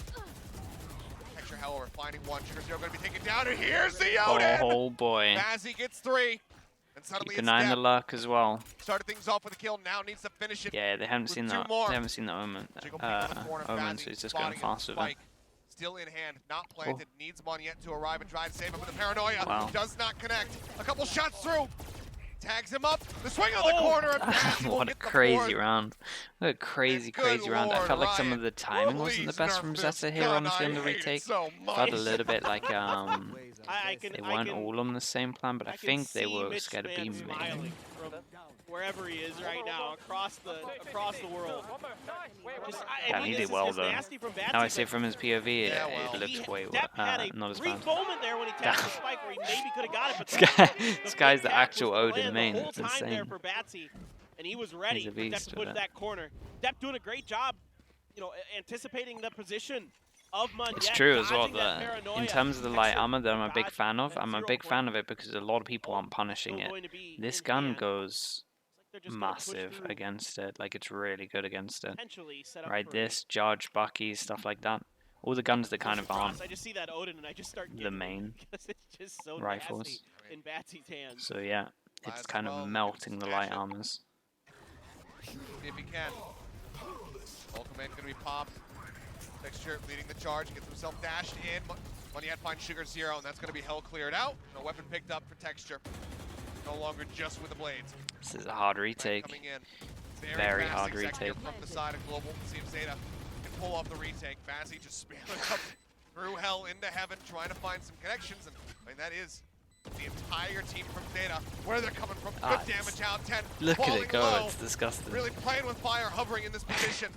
Texture, however, finding one. Sugar Zero going to be taken down, and here's the Odin! Oh boy. Bazzi gets 3, and suddenly Keep an it's eye on the Depp. luck as well. Started things off with a kill, now needs to finish it. Yeah, they haven't with seen 2 that. more. They haven't seen the omen. Jiggle peek on the corner, Omen, Bazzi so he's just going spotting fast him, with it. spike. Still in hand, not planted, needs Monyet to arrive and try to save him with the paranoia. Wow. Does not connect. A couple shots through. Tags him up. The swing on the corner. And Bazzi will What a get the crazy 4th. round. What a crazy, Good crazy round. I Lord, felt like some Riot, of the timing wasn't the please best nerf from this Zeta here, gun. honestly, on the I hate it retake. so Felt a much. little bit like I can, they I weren't can, all on the same plan, but I can think they see were Mitch scared of Span being main. smiling from wherever he is right now across the world. Just, Yeah, mean, he this did is well just though. nasty from Bazzi, Now I see but from his POV, Yeah, well. it looks way Depp had a not as brief bad. moment there when he tapped the spike where he maybe could have got it, but This guy's the tap actual was Odin planned main. the whole It's time there insane. for Bazzi, and he was ready He's a for Depp beast to with push it. that corner. Depp doing a great job, you know, anticipating the position of Monyet. It's true as well dodging that that in paranoia. terms of the light Texture armor that I'm a big dodged fan of, that I'm a 0 big point. fan of it because a lot of people aren't punishing Still it. going to be This in gun hand. goes They're just gonna push massive through, against it, like it's really good against it. potentially set up Right, for this, Judge, Bucky, stuff like that. All the guns that kind of cross. aren't I just see that Odin and I just start the giggling main because it's just so rifles. nasty in Batsy's hands. So yeah, it's Last kind well, of looking melting the to light smash it. armors. See if he can. Ultimate gonna be popped. Texture leading the charge, gets himself dashed in. Monyet finds Sugar Zero, and that's gonna be hell cleared out. No weapon picked up for Texture. No longer just with the blades. This is a hard retake. Coming in. Very fast hard exec here retake. from the side of Global. See if Zeta can pull off the retake. Bazzi just spamming up through hell into heaven, trying to find some connections. And I mean, that is the entire team from Zeta. Where they're coming from. Good Ah, damage out. 10. Look at falling it go, low. it's disgusting. Really playing with fire, hovering in this position.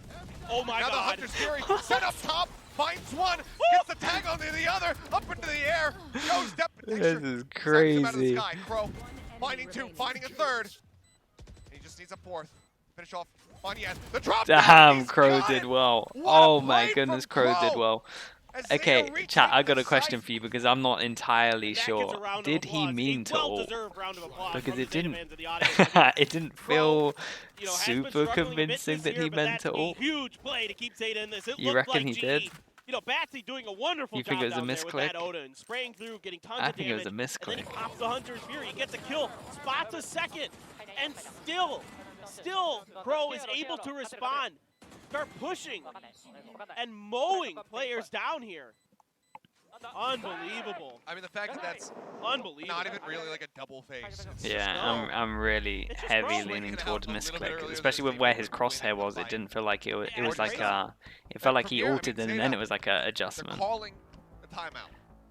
Oh my Now the god. Hunter's Fury set up top, finds one, gets the tag onto the other, up into the air, goes depth This protection. is Snipes him out of the crazy. sky. Crow finding 2, finding a 3rd. He just needs a 4th. Finish off Monyet. The drop down, Damn, he's Crow got did it. well. What a Oh my play goodness, from Crow did Crow. well. As Zeta Okay, retake chat, I got the a question site. for you because I'm not entirely That gets sure. a round of Did he applause. mean A to ult? well-deserved round of applause Because from it the Zeta didn't. fans of the audience. It didn't Crow, feel you know, has been super struggling a bit convincing this that year, he but meant that's to a ult. huge play to keep Zeta in this. It You looked reckon like he GG. did? You know, Batsy doing a wonderful You job think it was a down there with that misclick? Odin, spraying through, getting tons I of think it was damage. a And then he misclick. pops the Hunter's Fury, he gets a kill, spots a second, and still Crow is able to respond, start pushing and mowing players down here. Unbelievable. I mean, the fact that that's Unbelievable. not even really like a double face. It's Yeah, just, I'm really It's just heavy Crow. leaning It out towards a little bit misclick, earlier especially this with where game his when we crosshair didn't was. It fight. didn't feel like it. It Yeah, was like crazy. it felt like From he here, I mean, ulted and then Zeta, it was like a they're adjustment. calling the timeout.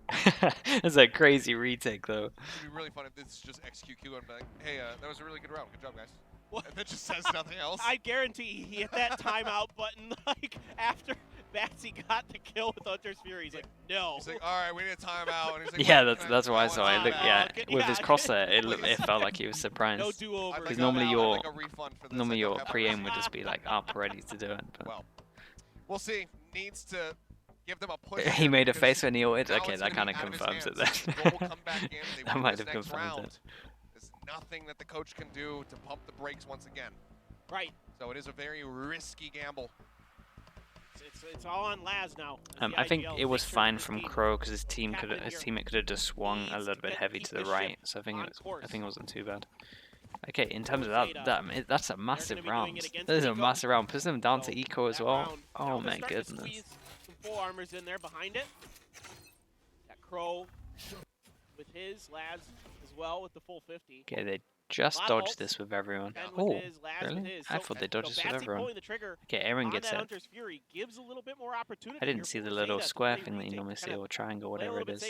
It's a crazy retake, though. It'd be really fun if this is just XQQ and be like, hey, that was a really good round. Good job, guys. What? And then just says nothing else. I guarantee he hit that timeout button like after Batsy got the kill with Hunter's Fury. He's like, no. He's like, all right, we need a timeout. And he's like, Yeah, "Well, that's why I can saw it. Look, timeout?" yeah, Okay, with his yeah. crosshair, it felt like he was surprised. No do-over. I'd Because like normally I'd your like a refund for this. normally I your don't have a pre-aim refund. would just be like up, ready to do it. But Well, we'll see. Needs to give them a push. he here made a because face when he ulted. now Okay, it's that gonna kind be of out of his confirms it hands. then. Goal will come back in. They That win might this have next confirmed round. it. There's nothing that the coach can do to pump the brakes once again. Right. So it is a very risky gamble. It's all on Laz now. I think it was fine from Crow because his teammate could have just swung a little bit heavy to the right, so I think it wasn't too bad. Okay, in terms of that's a massive round. That is a massive round. Puts them down to eco as well. Oh my goodness. Some full armors in there behind it. Got Crow with his, Laz as well with the full 50. Okay, they just dodged this with everyone. Oh, really? I thought they dodged this with everyone. Okay, Aaron gets it. I didn't see the little square thing that you normally see, or triangle, whatever it is.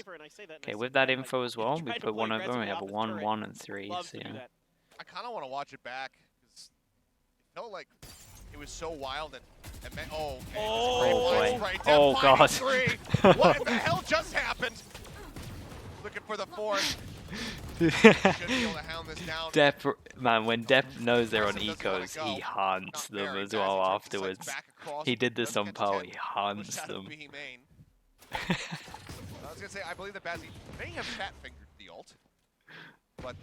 Okay, with that info as well, we put one over and we have a 1, 1, and 3, so yeah. I kind of want to watch it back because it felt like it was so wild and meant, oh, okay. Oh, boy. Right, Oh, God. What in the hell just happened? Looking for the fourth. Should be able to hound this down. Depp, man, when Depp knows they're on ecos, he hunts them as well afterwards. He did this on Power, he hunts them. I was going to say, I believe that Bazzi may have fat-fingered the ult. But,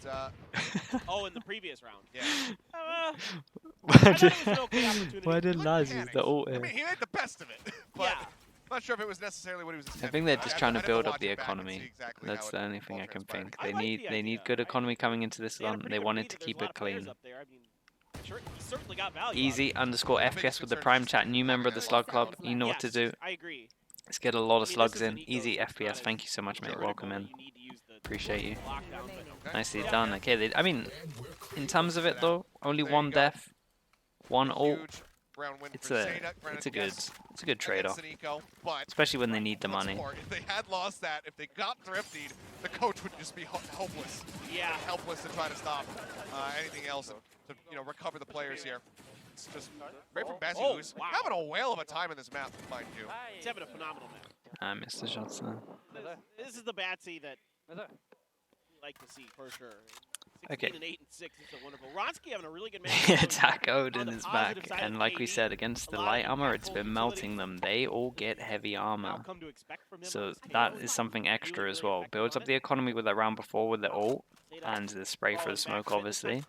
oh, in the previous round. Yeah. Why did Laz use the ult I here? mean, he made the best of it. But Yeah. I'm not sure if it was necessarily what he was I attempting. think they're just trying to I'd have build up watch the it back and see economy. exactly That's how the it only thing all I can transpired. think. They need good economy coming into this one. They want it to keep it clean. Easy underscore FPS with the prime chat. New member of the Slug Club. You know what to do. I agree. Let's get a lot of slugs in. Easy FPS. Thank you so much, mate. Welcome in. Appreciate you. Nicely done. Okay, I mean, in terms of it though, only one death, one ult. It's a good trade-off, especially when they need the money. If they had lost that, if they got thriftied, the coach would just be hopeless. Yeah, helpless to try to stop anything else to recover the players here. It's just great from Bazzi, who's having a whale of a time in this map, mind you. He's having a phenomenal map. I missed the shots there. This is the Batsy that we like to see for sure. 16 and 8 and 6 is a wonderful. Ronsky having a really good match. Attack Odin is back, and like we said, against the light armor, it's been melting them. They all get heavy armor, so that is something extra as well. Builds up the economy with that round before with the ult and the spray for the smoke, obviously.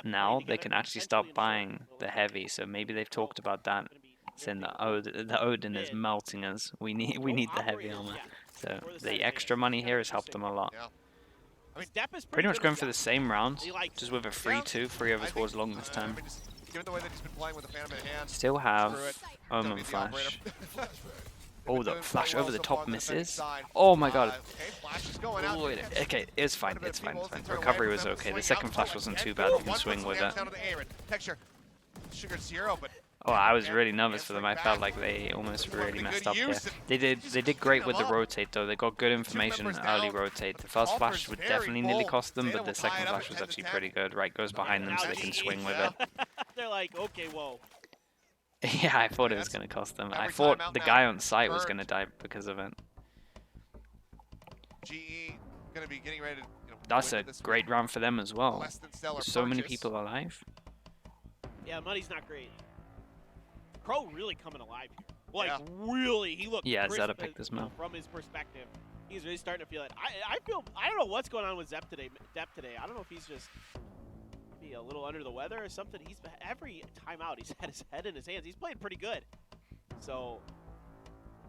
Now they can actually start buying the heavy, so maybe they've talked about that, saying that the Odin is melting us. We need the heavy armor. So the extra money here has helped them a lot. I mean, Pretty much going for the same round, just with a 3-2, 3 over towards long this time. Given the way that he's been playing with the Phantom in hand, Still have Omen Flash. Oh, the flash over the top misses. Oh my god. Oh, okay, it's fine, it's fine, it's fine. Recovery was okay. The second flash wasn't too bad. You can swing with it. Oh, I was really nervous for them. I felt like they almost really messed up there. They did great with the rotate though. They got good information early rotate. The first flash would definitely nearly cost them, but the second flash was actually pretty good. Right, goes behind them so they can swing with it. They're like, okay, whoa. Yeah, I thought it was going to cost them. I thought the guy on site was going to die because of it. GE going to be getting ready to, that's a great round for them as well. So many people alive. Yeah, money's not great. Crow really coming alive here. Like, really, he looked Zeta picked this map. From his perspective. He's really starting to feel it. I don't know what's going on with Depp today. I don't know if he's just maybe a little under the weather or something. He's every time out, he's had his head in his hands. He's playing pretty good. So,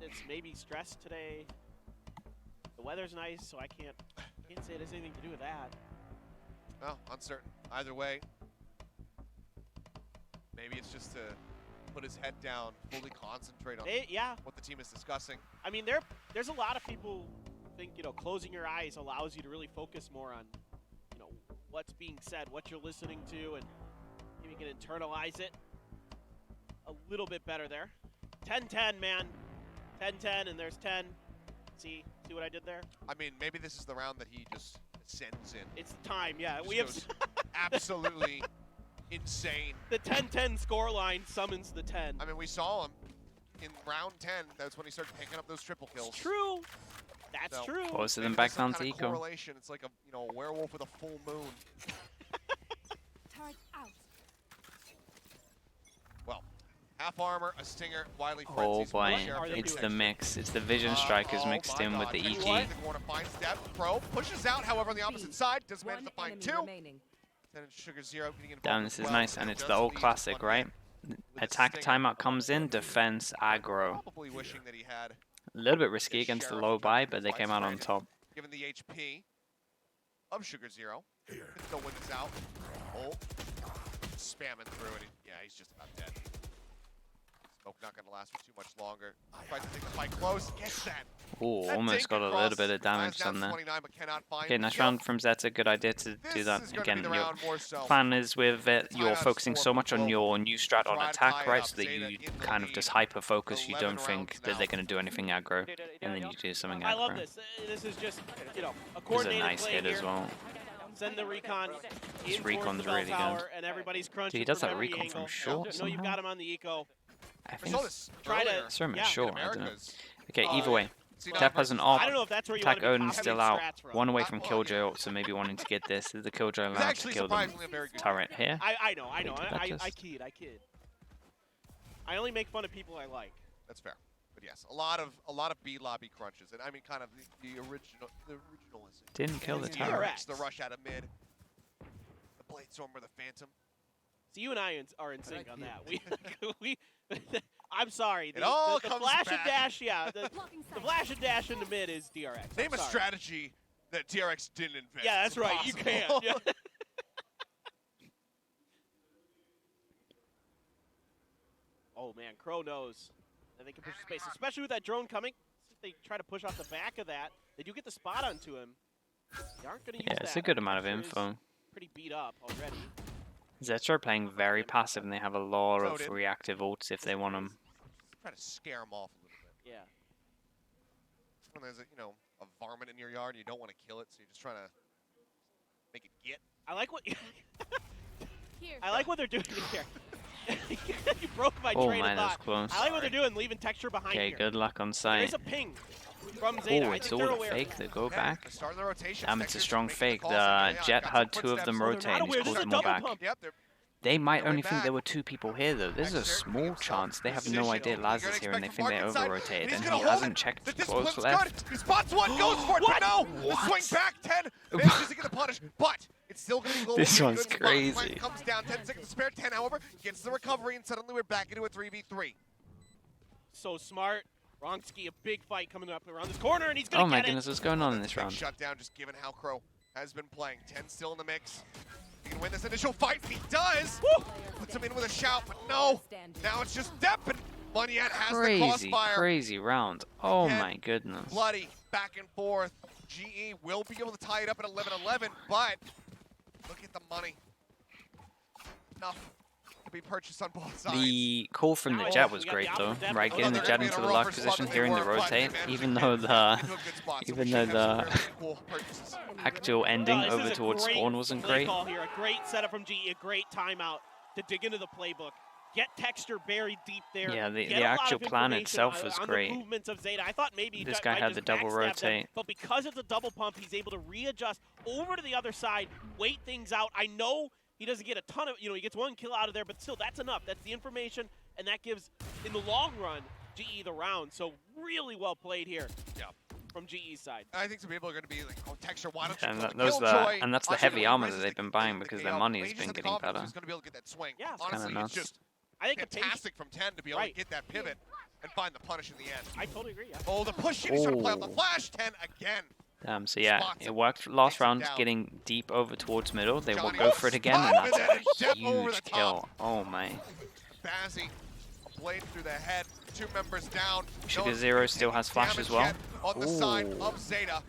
it's maybe stress today. The weather's nice, so I can't say it has anything to do with that. Well, uncertain. Either way, maybe it's just to put his head down, fully concentrate on what the team is discussing. I mean, there's a lot of people think, closing your eyes allows you to really focus more on, what's being said, what you're listening to, and maybe you can internalize it a little bit better there. 10-10, man. 10-10, and there's 10. See, See what I did there? I mean, maybe this is the round that he just sends in. It's the time, yeah. Just We have goes absolutely insane. the 10-10 score line summons the 10. I mean, we saw him in round 10. That's when he started picking up those triple kills. It's true. That's So, true. Forces them Maybe back there's some down to kind of eco. correlation. It's like a a werewolf with a full moon. Turret out. Well, half armor, a stinger, Wily Oh Frenzies. boy, What are they it's doing? the mix. It's the Vision Strikers oh mixed my in with God. the Tell you EK. what, the corner finds depth. Pro pushes out, however, on the opposite side. Does manage One to find enemy two. remaining. Then Sugar Zero getting involved Damn, as this is well. nice, and it's Does the old lead classic, one right? man with a Attack stinger. timeout comes in, defense, aggro. Probably wishing that he had, A little bit risky Yes, against the Sheriff low in terms buy, of but they fights came out on granted. top. given the HP of Sugar Zero. Can still win this out. Oh, spamming through it. Yeah, he's just about dead. Smoke not going to last for too much longer. Tries to take the fight close. Gets that. Ooh, That almost dink got a across. little bit of damage Lies down done there. 29, but cannot find Okay, the nice kill. round from Zeta. Good idea to This do that. is gonna Again, be the your round more so. plan is with it, you're Timeouts focusing for so much on Pro. your new strat on Try to tie attack, it right, up. so that Zeta you in the kind of lead. just hyper-focus. You 11 don't think rounds that now. they're going to do anything aggro, and then you do something aggro. I love this. This is just, a This is a coordinated nice play hit here. as well. Send the recon This in towards recon's the bell really good. tower, and everybody's crunching Dude, he does from that every recon from angle. short You know you've somehow? got him on the eco. I I think saw this Try to- earlier. Sorry, yeah, sure. in I don't know. Americas. Okay, Oh, either yeah. way, C9 Depp has an versus op. I don't know if that's where you Attack want to be Odin's still popping out. strats from. One away from Well, Killjoy, so maybe wanting to get this. Is the Killjoy It's allowed to actually kill them? surprisingly a very good Turret here. I know. Did that I just- kid. I only make fun of people I like. That's fair. But yes, a lot of B lobby crunches, and I mean kind of the originalism. Didn't kill the The turret. DRX, the rush out of mid, the Blade Storm or the Phantom. So you and I are in sync on that. We I'm sorry. It all the comes flash back. and dash, yeah. The Blocking sight. flash and dash in the mid is DRX. Name I'm a sorry. strategy that DRX didn't invent. Yeah, that's It's right. You impossible. can't. Yeah. Oh man, Crow knows that they can push space, especially with that drone coming. If they try to push off the back of that, they do get the spot onto him. They aren't going to use Yeah, that. it's a good amount of Texture is info. Pretty beat up already. Zeta are playing very passive, and they have a lot of Loaded. reactive ults if they want them. Try to scare them off a little bit. Yeah. When there's a varmint in your yard, and you don't want to kill it, so you're just trying to make it get. I like what Here. I like what they're doing here. You broke my Oh train man, of that's thought. close. I like what they're doing, leaving texture behind Okay, here. good luck on There's sight. a ping from Zeta. Oh, I it's think they're all a aware. fake. They go Okay, back. they're starting the rotation. Damn, it's a Texture's strong making fake. calls The again. Jet Got had some two of them footsteps. Oh, they're rotate, not and he's aware. called There's a them all double back. pump. Yep, they're They might They're only way think there back. were two people here, though. This is a Texture small himself chance. They have no positional. idea You're Laz gonna is here, and they expect think they from market side, over-rotated, he's and gonna he hold hasn't it. checked The close discipline's left. good. He spots one, goes for it, What? but no! The What? swing back, 10. Manages to get the punish, but it's still going to be global. This Good one's spot. crazy. Flank comes down, 10 seconds to spare. 10, however, gets the recovery, and suddenly we're back into a 3v3. So smart. Ronski, a big fight coming up around this corner, and he's going Oh to my get goodness, what's going on in this Big round? shutdown, just given how Crow has been playing. 10 still in the mix. He can win this initial fight. He does. Woo! Puts him in with a shout, but no. Now it's just Depp, and Munyet has the Crazy, crossfire. crazy round. Oh Again, my goodness. Bloody, back and forth. GE will be able to tie it up at 11-11, but look at the money. Enough to be purchased on both sides. The call from the Now Jet we was got great the though, opposite right? depth. Getting the they're Jet gonna be into in the a luck rougher spot position, than they hearing the were, but rotate, they managed even to though get the into a good spot, so we even should though have some the really cool purchases. actual ending This over is a towards great spawn wasn't play great. Call here. A great setup from GE, a great timeout to dig into the playbook. Get texture buried deep there. Yeah, Get the a lot actual of plan information itself on- was on great. The movements of Zeta. I thought maybe he This might guy had just the double backstab them, rotate. but because it's a double pump, he's able to readjust over to the other side, wait things out. I know he doesn't get a ton of, he gets one kill out of there, but still, that's enough. That's the information, and that gives, in the long run, GE the round. So really well played here. Yeah. From GE's side. I think some people are going to be like, oh, Texture, why don't you And go that- those Killjoy? and that's the Obviously, heavy he armor that resists they've the- been buying the because KO, their money but has he just been had the getting confidence better. He's going to be able to get that swing. Yeah, it's Honestly, kinda it's nuts. just I think a pace. fantastic from 10 to be able Right. to get that pivot and find the punish in the end. I totally agree, yeah. Oh, the push, he's trying to play out the Oh. flash, 10 again. So yeah, Spots it him, worked last takes him round, down. getting deep over towards middle. They will Johnny go for it again, and spot, that's and then a Depp over huge the kill. top. Oh my. Bazzi, a blade through the head, 2 members down. Sugar No Zero still has flash damage as well. yet on the side Ooh. of Zeta.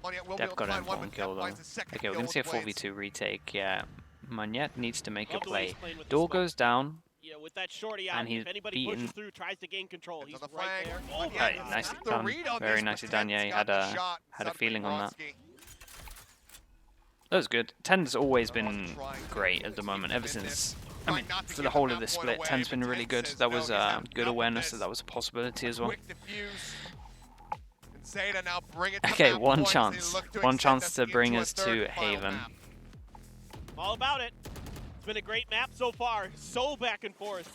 Munyet will be able Depp to got find an one, important but kill Depp though. finds his second Okay, we're kill gonna see a with blades. 4v2 retake. Yeah, Munyet needs to make a Love the way he's play. playing with the Door smoke. goes down. Yeah, with that shorty out, And he's if anybody beaten. pushes through, tries to gain control, It's he's on the right flank. there. Oh, Oh, Right, yeah, nicely the done. read on Very this, nicely but done. Yeah, 10's he got had the a shot. had a Set up feeling on that. Bronski. That was good. 10's always been great at the moment, ever since. I mean, for the whole of the split, 10's been really good. That was good awareness that that was a possibility as well. Quick defuse. And Zeta now bring it to Okay, map one points. They chance. look to One extend chance us to bring into a us third to and final Haven. map. all about it. It's been a great map so far. So back and forth.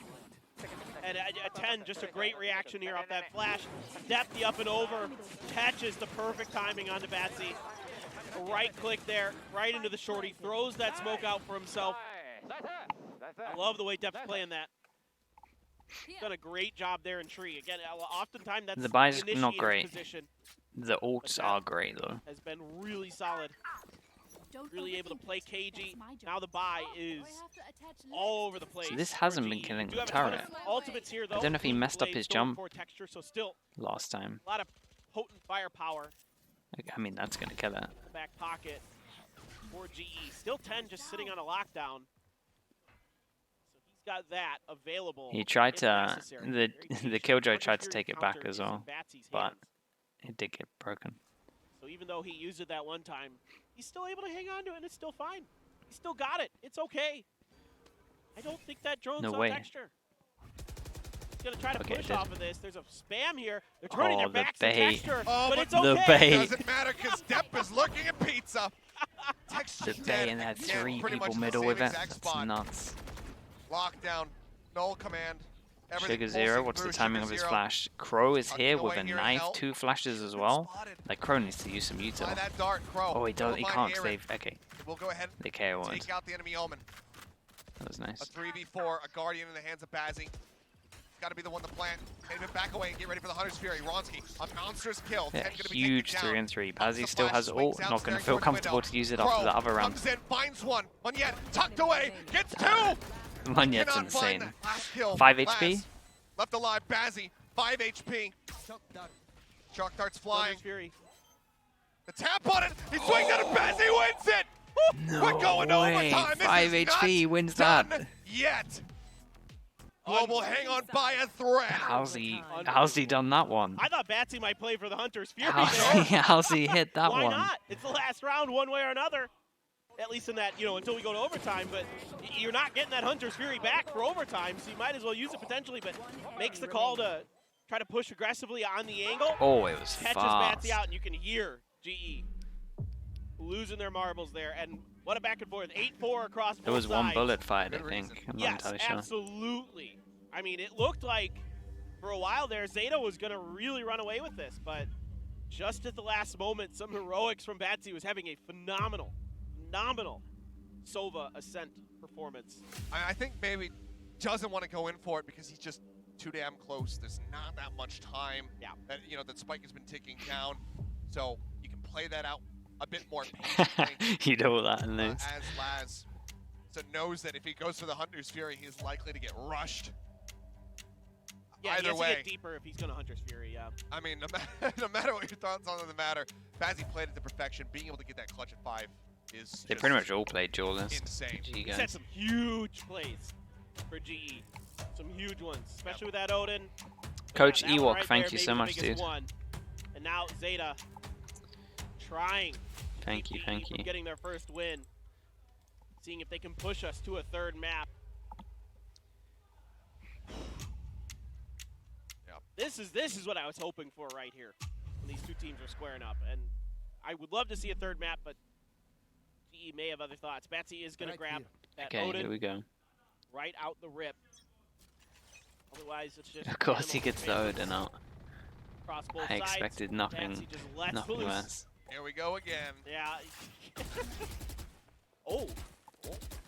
And a 10, just a great reaction here off that flash. Depth the up and over. Catches the perfect timing onto Batsy. A right click there, right into the shorty. Throws that smoke out for himself. I love the way Depth's playing that. Done a great job there in tree. Again, oftentimes that's The buy's not initiator's great. position. The ults are great though. Has been really solid. Really able to play cagey. Now the buy is all over the place. So this hasn't been killing the turret. Ultimates here, though. I don't know if he messed up his jump Texture, so still last time. a lot of potent firepower. I mean, that's gonna kill it. In the back pocket for GE. Still 10 just sitting on a lockdown. So he's got that available. He tried if to necessary. the Killjoy tried to take it back as well, but it did get broken. So even though he used it that one time, he's still able to hang on to it, and it's still fine. He still got it. It's okay. I don't think that drone's No on way. texture. He's going to try to Okay, push it off of this. There's a spam here. They're turning their the backs to bait. texture, Oh, but but it's the okay. bait. Doesn't matter because Depp is looking at pizza. Texture The dead bay and had again, 3 pretty much people in the middle same with it. exact That's spot. nuts. Lockdown, null command. Everything Sugar pulsing Zero, what's the through timing Sugar of his Zero. flash? Crow is Tucking here away with a here in knife, hell. 2 flashes as Been well. spotted Like Crow needs to use some by util. that dart, Crow. Oh, he Never can't mind because Aaron. they've okay. We'll go ahead They and KO ones. take out the enemy Omen. That was A nice. 3v4, a Guardian in the hands of Bazzi. Got to be the one to plant. Maybe back away and get ready for the Hunter's Fury. Ronski, a monstrous kill. Yeah, 10 gonna be huge taken down. 3-on-3. Ups the Bazzi still flash, has swings ult, out, not going to staring feel towards comfortable window. to use it Crow after the other round. comes in, finds one. One yet, tucked away, gets 2. Munyet's Cannot find insane. the last kill. 5 HP? Last. Left alive, Bazzi, 5 HP. Shock darts flying. Hunter's Fury. The tap on it, he swings at it, Bazzi wins it! No We're going to way. overtime. This 5 is HP not wins done that. yet. Global hang on by a thread. How's he done that one? I thought Batsy might play for the Hunter's Fury How's he hit that Why one? not? It's the last round one way or another. At least in that, until we go to overtime, but you're not getting that Hunter's Fury back for overtime, so you might as well use it potentially, but makes the call to try to push aggressively on the angle. Oh, it was Catches fast. Batsy out, and you can hear GE losing their marbles there, and what a back and forth. 8-4 across both It was one sides. bullet fight, I Good think. reason. I'm not Yes, entirely sure. absolutely. I mean, it looked like for a while there, Zeta was going to really run away with this, but just at the last moment, some heroics from Batsy was having a phenomenal Sova Ascent performance. I think maybe doesn't want to go in for it because he's just too damn close. There's not that much time. Yeah. That, that spike has been ticking down, so you can play that out a bit more patiently. You know that and lose. As Laz so knows that if he goes for the Hunter's Fury, he's likely to get rushed. Yeah, he Either has to way, get deeper if he's going to Hunter's Fury, yeah. I mean, no matter what your thoughts on the matter, Bazzi played it to perfection. Being able to get that clutch at 5 is They just pretty much all played duelist. insane. GG He's guys. had some huge plays for GE. Some huge ones, especially with that Odin. Coach That one Ewok, right thank there, you maybe so the much, biggest dude. one. And now Zeta trying Thank you, GE thank from you. getting their first win. Seeing if they can push us to a third map. Yep. This is what I was hoping for right here when these two teams are squaring up. And I would love to see a third map, but GE may have other thoughts. Batsy is going to grab that Okay, Odin here we go. right out the rip. Otherwise, it's just Of course he minimal gets the advances Odin out. across both I sides. expected nothing, Batsy just lets nothing loose. less. Here we go again. Yeah. Oh,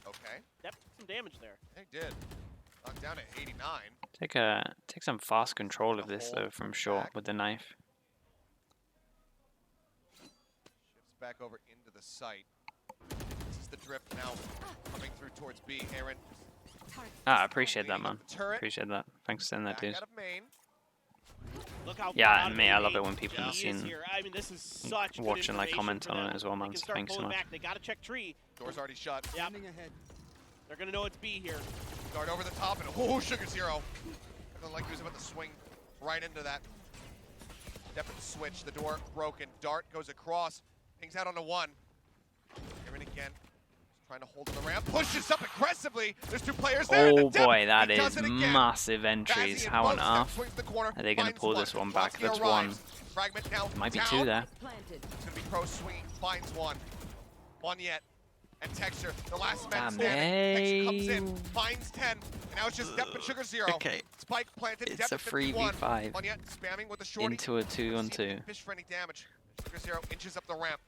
Okay, that took some damage there. he did. Knocked down at 89. Take some fast control of The this whole though from short back. with the knife. Shifts back over into the site. This is the drift now coming through towards B. Aaron. Ah, I appreciate that, leading man. up the turret. Appreciate that. Thanks for sending that, Back dude. out of main. Look how Yeah, far out and of me, the I love lead it when people Yeah. have he is seen here. I mean, this is such good watch and like information comment for on them. it as well, They man. can So start thanks so pulling much. back. They got to check tree. Door's already shut. Yep. They're gonna know it's B here. Dart over the top and oh, Sugar Zero. Looked like he was about to swing right into that. Definitely switch. The door broken. Dart goes across. Pings out on the 1. Here and again. Trying to hold on the ramp. Pushes up aggressively. There's 2 players there. Oh boy, that is massive entries. How on earth are they going to pull this one back? That's 1. Fragment now. Might be 2 there. It's going to be Pro swinging. Finds 1. 1 yet. And Texture, the last man standing. Texture comes in, finds 10, and now it's just Depp and Sugar Zero. Okay. Spike planted, It's Depp a 3v5 1 yet, spamming with the shorty. into a 2-on-2. Fish for any damage. Sugar Zero inches up the ramp,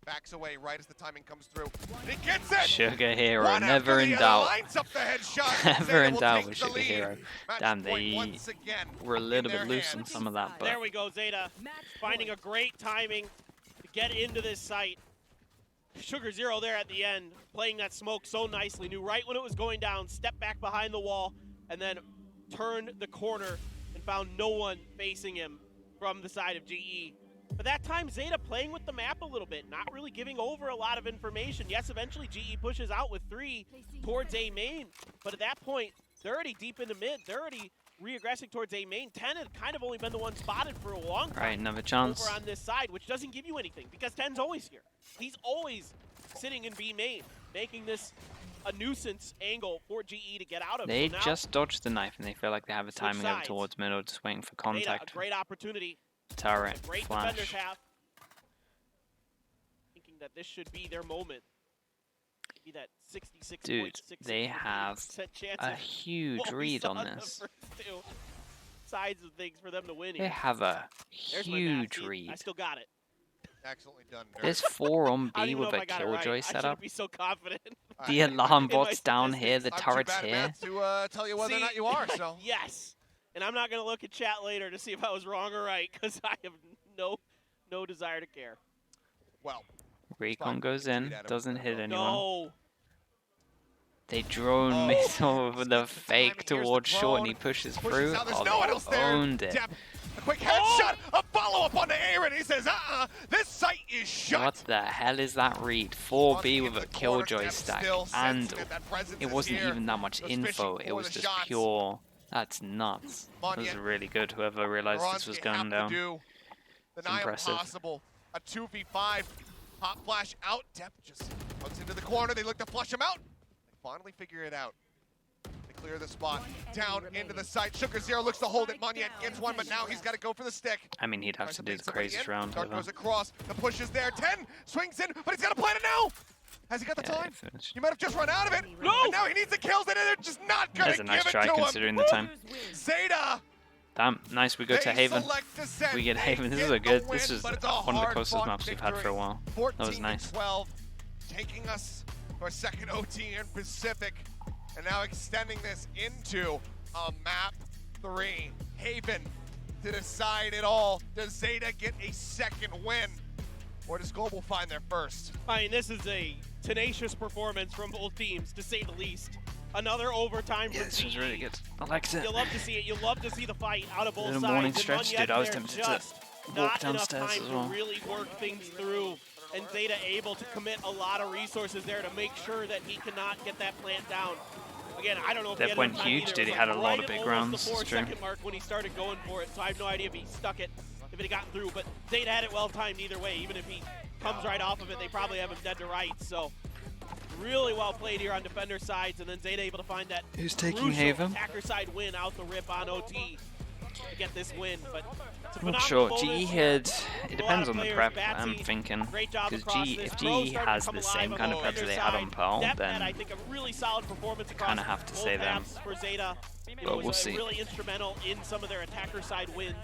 backs away right as the timing comes through. And he gets it! Sugar Hero, One never in after the doubt. other, lines up the headshot. Never Zeta in will doubt take with the Sugar lead. Hero. Match Damn, point they once again were a little in bit their loose on hands. some of that, but There we go, Zeta. Finding a great timing to get into this site. Sugar Zero there at the end, playing that smoke so nicely. Knew right when it was going down, stepped back behind the wall, and then turned the corner and found no one facing him from the side of GE. But that time, Zeta playing with the map a little bit, not really giving over a lot of information. Yes, eventually GE pushes out with 3 towards A main, but at that point, they're already deep into mid. They're already re-aggressing towards A main. 10 had kind of only been the one spotted for a long time. right, another chance. Over on this side, which doesn't give you anything because 10's always here. He's always sitting in B main, making this a nuisance angle for GE to get out of. They So now, just dodged the knife and they feel like they have a Switch timing over sides. towards middle, just waiting for Zeta, contact. a great opportunity. Turret, A great defenders flash. have. Thinking that this should be their moment. Be that 66.66% Dude, they have chance a of huge what we read saw on in the this. first 2 sides of things for them to win They here. have a There's my huge math. read. I still got it. Excellently done. Nerd. There's 4 on I don't B even know with if a I got it right. killjoy I setup. shouldn't be so confident. All The right. alarm In my bot's down here, the I'm too turret's bad at here. math to tell you whether or See, not you are, so. Yes. And I'm not going to look at chat later to see if I was wrong or right because I have no desire to care. Well, Recon goes in, doesn't hit anyone. No. They drone Oh, missile with the the fake timing. Here's towards the short and he drone. pushes pushes through. out, there's Oh, no one they else there. owned it. Depp, a quick headshot, a follow-up on the air, and he says, this site is shut. What the hell is that read? 4B with a Corner, killjoy Depp stack, still and sensing that presence it is wasn't here. even that much Was info. fishing It for was the just shots. pure. That's nuts. That was Manya. really good. Whoever realized this was Bronski going have to down. do the It's nigh impressive. impossible. A 2v5. Pop flash out. Depp just hooks into the corner. They look to flush him out. They finally figure it out. They clear the spot. Down into the site. Sugar Zero looks to hold it. Manya gets one, but now he's got to go for the stick. I mean, he'd have Tries to to do bait the somebody craziest in. round Dart ever. goes across. The push is there. 10 swings in, but he's got to plan it now. Has he got the Yeah, time? he finished. He might have just run out of it. No! And now he needs the kills, and they're just not going That's to a give nice it try to him. considering the time. Zeta. Damn, nice. We go to They Haven. select Ascent. We get They Haven. This is get a good. the This win, is but it's a one of the closest hard-fought maps we've had for a while. 14 That was nice. 12, taking us to our second OT in Pacific, and now extending this into a map 3. Haven to decide it all. Does Zeta get a second win, or does Global find their first? I mean, this is a tenacious performance from both teams, to say the least. Another overtime Yeah, from this was GE. really good. I liked it. You love to see it. You love to see the fight out of both Little sides. morning And stretch, Munyet dude, I was there tempted to just walk not downstairs enough time as well. to really work things through. And Zeta able to commit a lot of resources there to make sure that he cannot get that plant down. Again, I don't know if That he had went enough time huge, either. did It he? was Had a like lot right of at big almost rounds, the it's true. 4-second mark when he started going for it, so I have no idea if he stuck it, if it had gotten through. But Zeta had it well timed either way. Even if he comes right off of it, they probably have him dead to rights. So really well played here on defender sides, and then Zeta able to find that Who's taking crucial Haven? attacker side win out the rip on OT to get this win. But it's a I'm not phenomenal sure. bonus. GE had. It A depends lot of on the players, prep. Batsy, I'm thinking great job because across GE, this. if Pro GE starting to has come the alive same on kind the of preps that defender they had on side. Pearl, Depp then had, I think, a really solid performance across kinda have to both say them. maps for Zeta. You know, But was we'll see. really instrumental in some of their attacker side wins.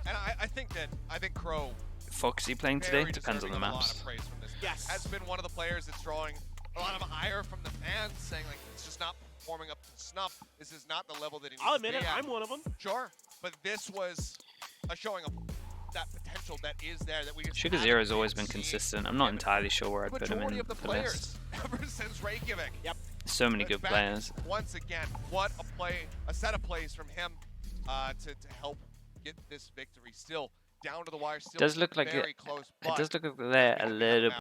And I think Crow Foxy playing very today depends on the deserving of a lot maps. of praise from this. Yes. Has been one of the players that's drawing a lot of ire from the fans, saying like it's just not performing up to snuff. This is not the level that he needs I'll to admit be it, at. I'm one of them. Sure, but this was a showing of that potential that is there that we just Sugar haven't Zero's always been been seeing. consistent. I'm not entirely sure where I'd The put him majority in of the the players list. ever since Reykjavik. Yep. So many But good back players. Once again, what a play, a set of plays from him to help get this victory. Still down to the wire. Still Does look like very close. It but does look like they're a little